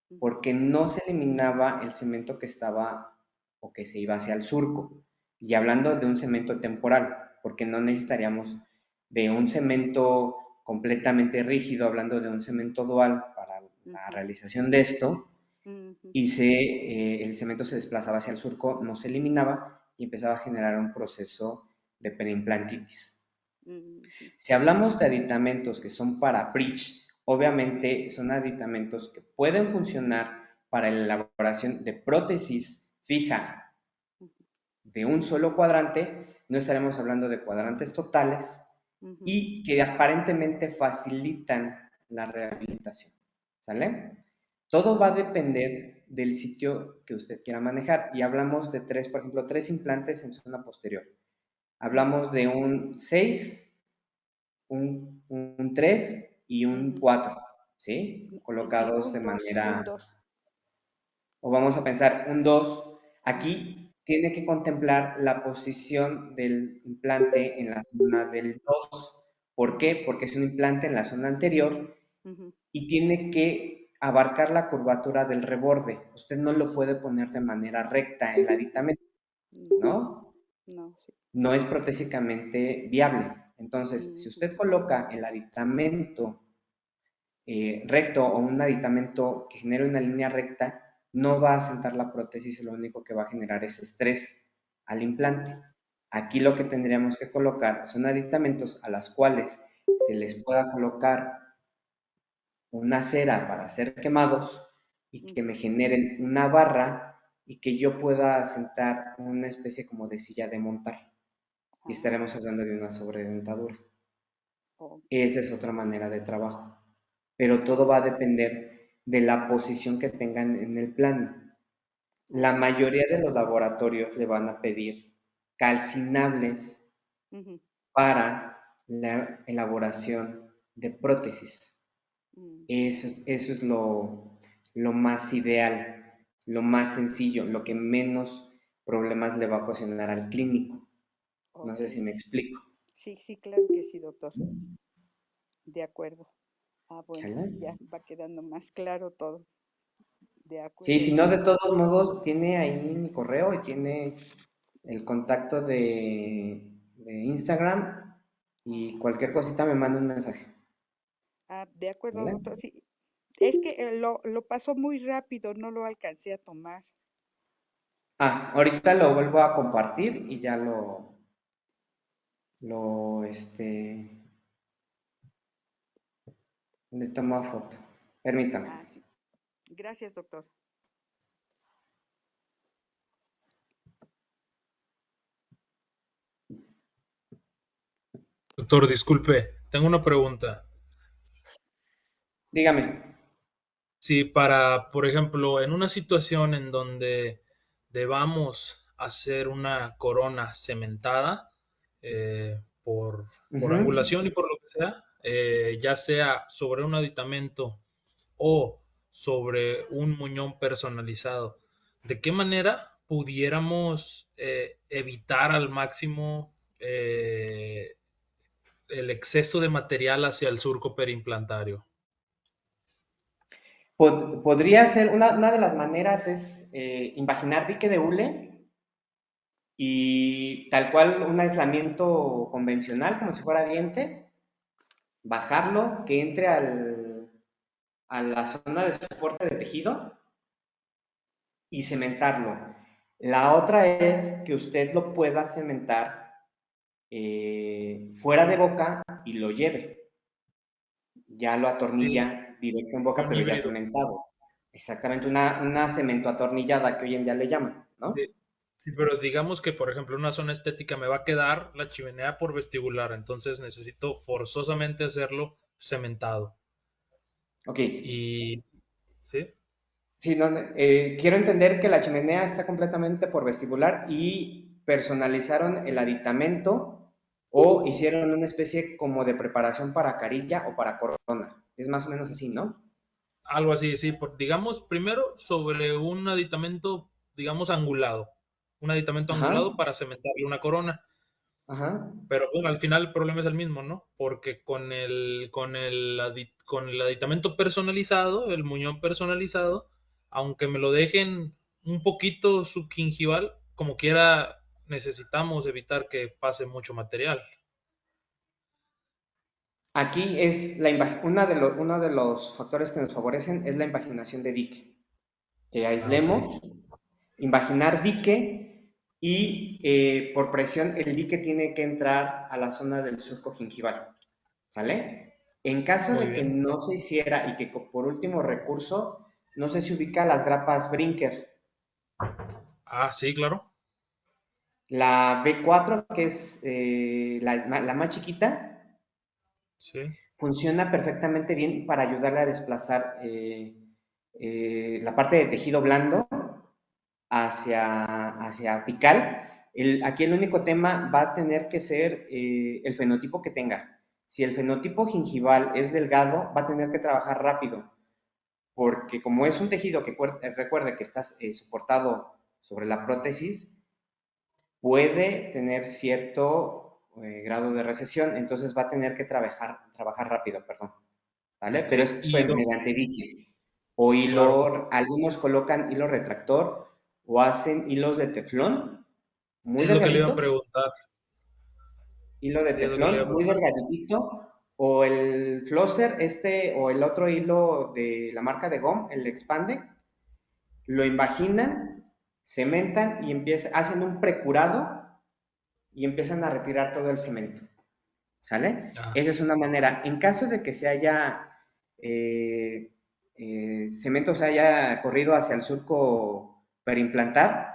ujú, porque no se eliminaba el cemento que estaba o que se iba hacia el surco. Y hablando de un cemento temporal, porque no necesitaríamos de un cemento completamente rígido, hablando de un cemento dual para la ujú, realización de esto, ujú, y el cemento se desplazaba hacia el surco, no se eliminaba y empezaba a generar un proceso de perimplantitis. ujú. Si hablamos de aditamentos que son para bridge, obviamente son aditamentos que pueden funcionar para la elaboración de prótesis fija de un solo cuadrante, no estaremos hablando de cuadrantes totales Ujú. y que aparentemente facilitan la rehabilitación. ¿Sale? Todo va a depender del sitio que usted quiera manejar y hablamos de tres, por ejemplo, tres implantes en zona posterior. Ujú, Hablamos de un 6, un 3 y un ujú. 4, ¿sí? Y Colocados de un manera, dos. o vamos a pensar un 2. Aquí Ujú, tiene que contemplar la posición del implante en la zona del 2. ¿Por ujú, qué? Porque es un implante en la zona anterior ujú. y tiene que abarcar la curvatura del reborde. Usted no lo puede poner de manera recta el aditamento, No, ¿no? no, sí. No es protésicamente viable. Entonces, si Ujú, usted coloca el aditamento recto o un aditamento que genere una línea recta, no va a sentar la prótesis, lo único que va a generar es estrés al implante. Aquí lo que tendríamos que colocar son aditamentos a las cuales se les pueda colocar una cera para ser quemados y que ujú. me generen una barra y que yo pueda sentar una especie como de silla de montar. Y estaremos Ah, hablando de una sobredentadura. ok. Esa es otra manera de trabajo. Pero todo va a depender de la posición que tengan en el plano. La Ah, mayoría de los laboratorios le van a pedir calcinables ujú, para la elaboración de prótesis. ujú. Eso es lo más ideal, lo más sencillo, lo que menos problemas le va a ocasionar al clínico. No Ok. sé si me explico. Sí, sí, claro que sí, doctor. ¿Mm? De acuerdo. Ah, bueno, ¿Sale? ya va quedando más claro todo. De Sí, acuerdo, si no, de doctor. todos modos, tiene ahí mi correo y tiene el contacto de Instagram y Ajá. cualquier cosita me manda un mensaje. Ah, de acuerdo, ¿Vale? doctor. Sí, es que lo pasó muy rápido, no lo alcancé a tomar. Ahorita lo vuelvo a compartir y ya le tomo foto. Permítame. Ah, sí. Gracias, doctor. Doctor, disculpe, tengo una pregunta. Dígame. Si para, por ejemplo, en una situación en donde debamos hacer una corona cementada por Ujú. angulación y por lo que sea, ya sea sobre un aditamento o sobre un muñón personalizado, ¿de qué manera pudiéramos evitar al máximo el exceso de material hacia el surco perimplantario? Podría ser, una de las maneras es imaginar dique de hule y tal cual un aislamiento convencional, como si fuera diente, bajarlo, que entre a la zona de soporte de tejido y cementarlo. La otra es que usted lo pueda cementar fuera de boca y lo lleve. Ya lo Sí, atornilla directo en boca, un pero ya híbrido. cementado. Exactamente, una cemento atornillada que hoy en día le llaman, ¿no? Sí, sí, pero digamos que, por ejemplo, una zona estética me va a quedar la chimenea por vestibular, entonces necesito forzosamente hacerlo cementado. Ok, Y ¿sí? Sí, no, quiero entender que la chimenea está completamente por vestibular y personalizaron el aditamento o hicieron una especie como de preparación para carilla o para corona. Es más o menos así, ¿no? Algo así, sí. Digamos, primero sobre un aditamento, digamos, angulado. Un aditamento Ajá, angulado para cementarle una corona. ajá. Pero bueno, al final el problema es el mismo, ¿no? Porque con el aditamento personalizado, el muñón personalizado, aunque me lo dejen un poquito subgingival, como quiera necesitamos evitar que pase mucho material. Aquí es uno de los factores que nos favorecen es la invaginación de dique. Que Ah, ok. aislemos, invaginar dique y por presión el dique tiene que entrar a la zona del surco gingival. ¿Sale? En caso Muy de que bien. no se hiciera y que por último recurso, no sé si ubica las grapas Brinker. Ah, sí, claro. La B4, que es la más chiquita, Sí. funciona perfectamente bien para ayudarle a desplazar la parte de tejido blando hacia apical. Aquí el único tema va a tener que ser el fenotipo que tenga. Si el fenotipo gingival es delgado, va a tener que trabajar rápido, porque como es un tejido que recuerde que está soportado sobre la prótesis, puede tener cierto grado de recesión, entonces va a tener que trabajar rápido, perdón, ¿vale? Ok. Pero es Y mediante dique o claro, hilo, algunos colocan hilo retractor o hacen hilos de teflón muy es lo que le iba a delgadito, preguntar. hilo de Sí, es lo que le iba a teflón muy preguntar. delgadito, o el flosser o el otro hilo de la marca de GOM, el expande, lo invaginan, cementan y hacen un precurado y empiezan a retirar todo el cemento. ¿Sale? Ah, Esa es una manera. En caso de que se haya cemento se haya corrido hacia el surco perimplantar,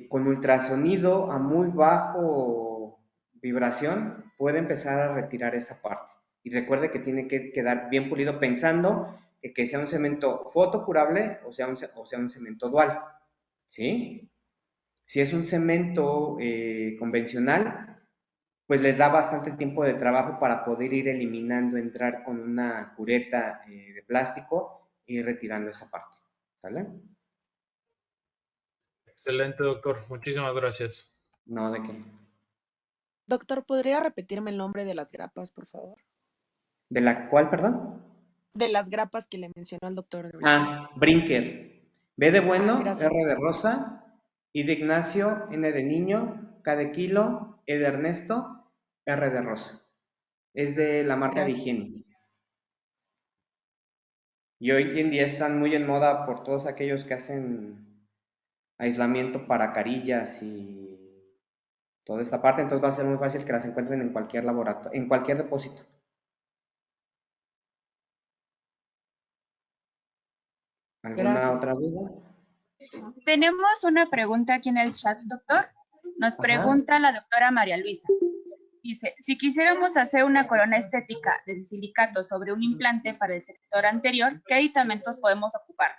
con ultrasonido a muy bajo vibración puede empezar a retirar esa parte. Y recuerde que tiene que quedar bien pulido pensando que sea un cemento fotocurable o sea un cemento dual. ¿Sí? Si es un cemento convencional, pues les da bastante tiempo de trabajo para poder ir eliminando, entrar con una cureta de plástico y ir retirando esa parte. ¿Sale? excelente, doctor. Muchísimas gracias. No, de qué. Doctor, ¿podría repetirme el nombre de las grapas, por favor? ¿De la cual, perdón? De las grapas que le mencionó el doctor ahorita. Ah, Brinker. B de Ah, bueno, gracias. R de rosa, I de Ignacio, N de niño, K de kilo, E de Ernesto, R de rosa. Es de la marca de Gracias. higiene. Y hoy en día están muy en moda por todos aquellos que hacen aislamiento para carillas y toda esta parte, entonces va a ser muy fácil que las encuentren en cualquier laboratorio, en cualquier depósito. ¿Alguna Gracias. otra duda? Tenemos una pregunta aquí en el chat, doctor. Nos Ajá. pregunta la doctora María Luisa. Dice, si quisiéramos hacer una corona estética de silicato sobre un implante para el sector anterior, ¿qué aditamentos podemos ocupar?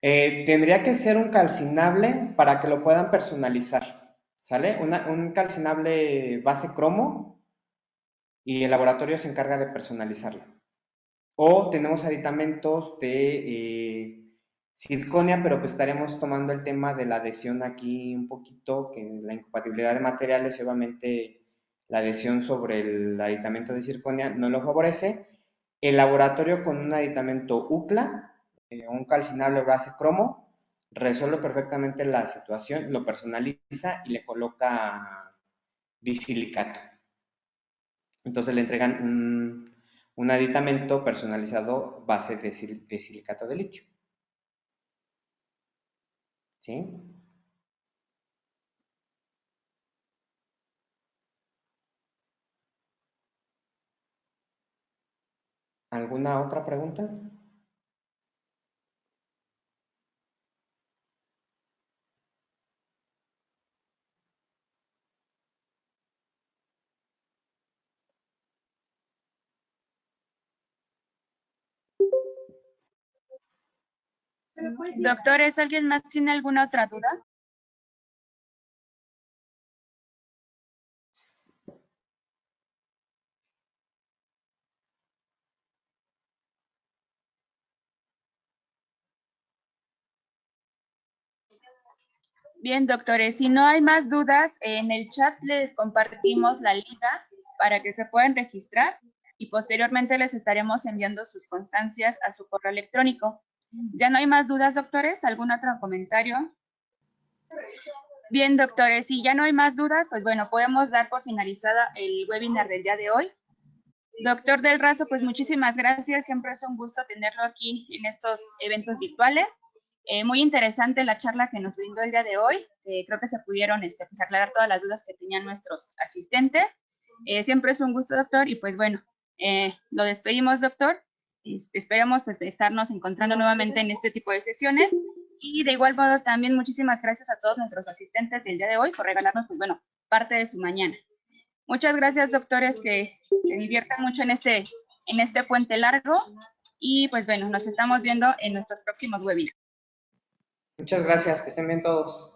Tendría que ser un calcinable para que lo puedan personalizar, ¿sale? Un calcinable base cromo y el laboratorio se encarga de personalizarlo. O tenemos aditamentos de circonia, pero pues estaremos tomando el tema de la adhesión aquí un poquito, que la incompatibilidad de materiales y obviamente la adhesión sobre el aditamento de circonia no lo favorece. El laboratorio con un aditamento UCLA, un calcinable base cromo, resuelve perfectamente la situación, lo personaliza y le coloca disilicato. Entonces le entregan un aditamento personalizado base de silicato de litio. ¿Sí? ¿Alguna otra pregunta? Doctores, ¿alguien más tiene alguna otra duda? Bien, doctores, si no hay más dudas, en el chat les compartimos la liga para que se puedan registrar y posteriormente les estaremos enviando sus constancias a su correo electrónico. ¿Ya no hay más dudas, doctores? ¿Algún otro comentario? Bien, doctores, si ya no hay más dudas, pues bueno, podemos dar por finalizada el webinar del día de hoy. Doctor Del Razo, pues muchísimas gracias. Siempre es un gusto tenerlo aquí en estos eventos virtuales. Muy interesante la charla que nos brindó el día de hoy. Creo que se pudieron pues, aclarar todas las dudas que tenían nuestros asistentes. Siempre es un gusto, doctor, y pues bueno, lo despedimos, doctor. Esperemos pues estarnos encontrando nuevamente en este tipo de sesiones. Y de igual modo también muchísimas gracias a todos nuestros asistentes del día de hoy por regalarnos, pues bueno, parte de su mañana. Muchas gracias, doctores, que se diviertan mucho en este puente largo. Y pues bueno, nos estamos viendo en nuestros próximos webinars. Muchas gracias, que estén bien todos.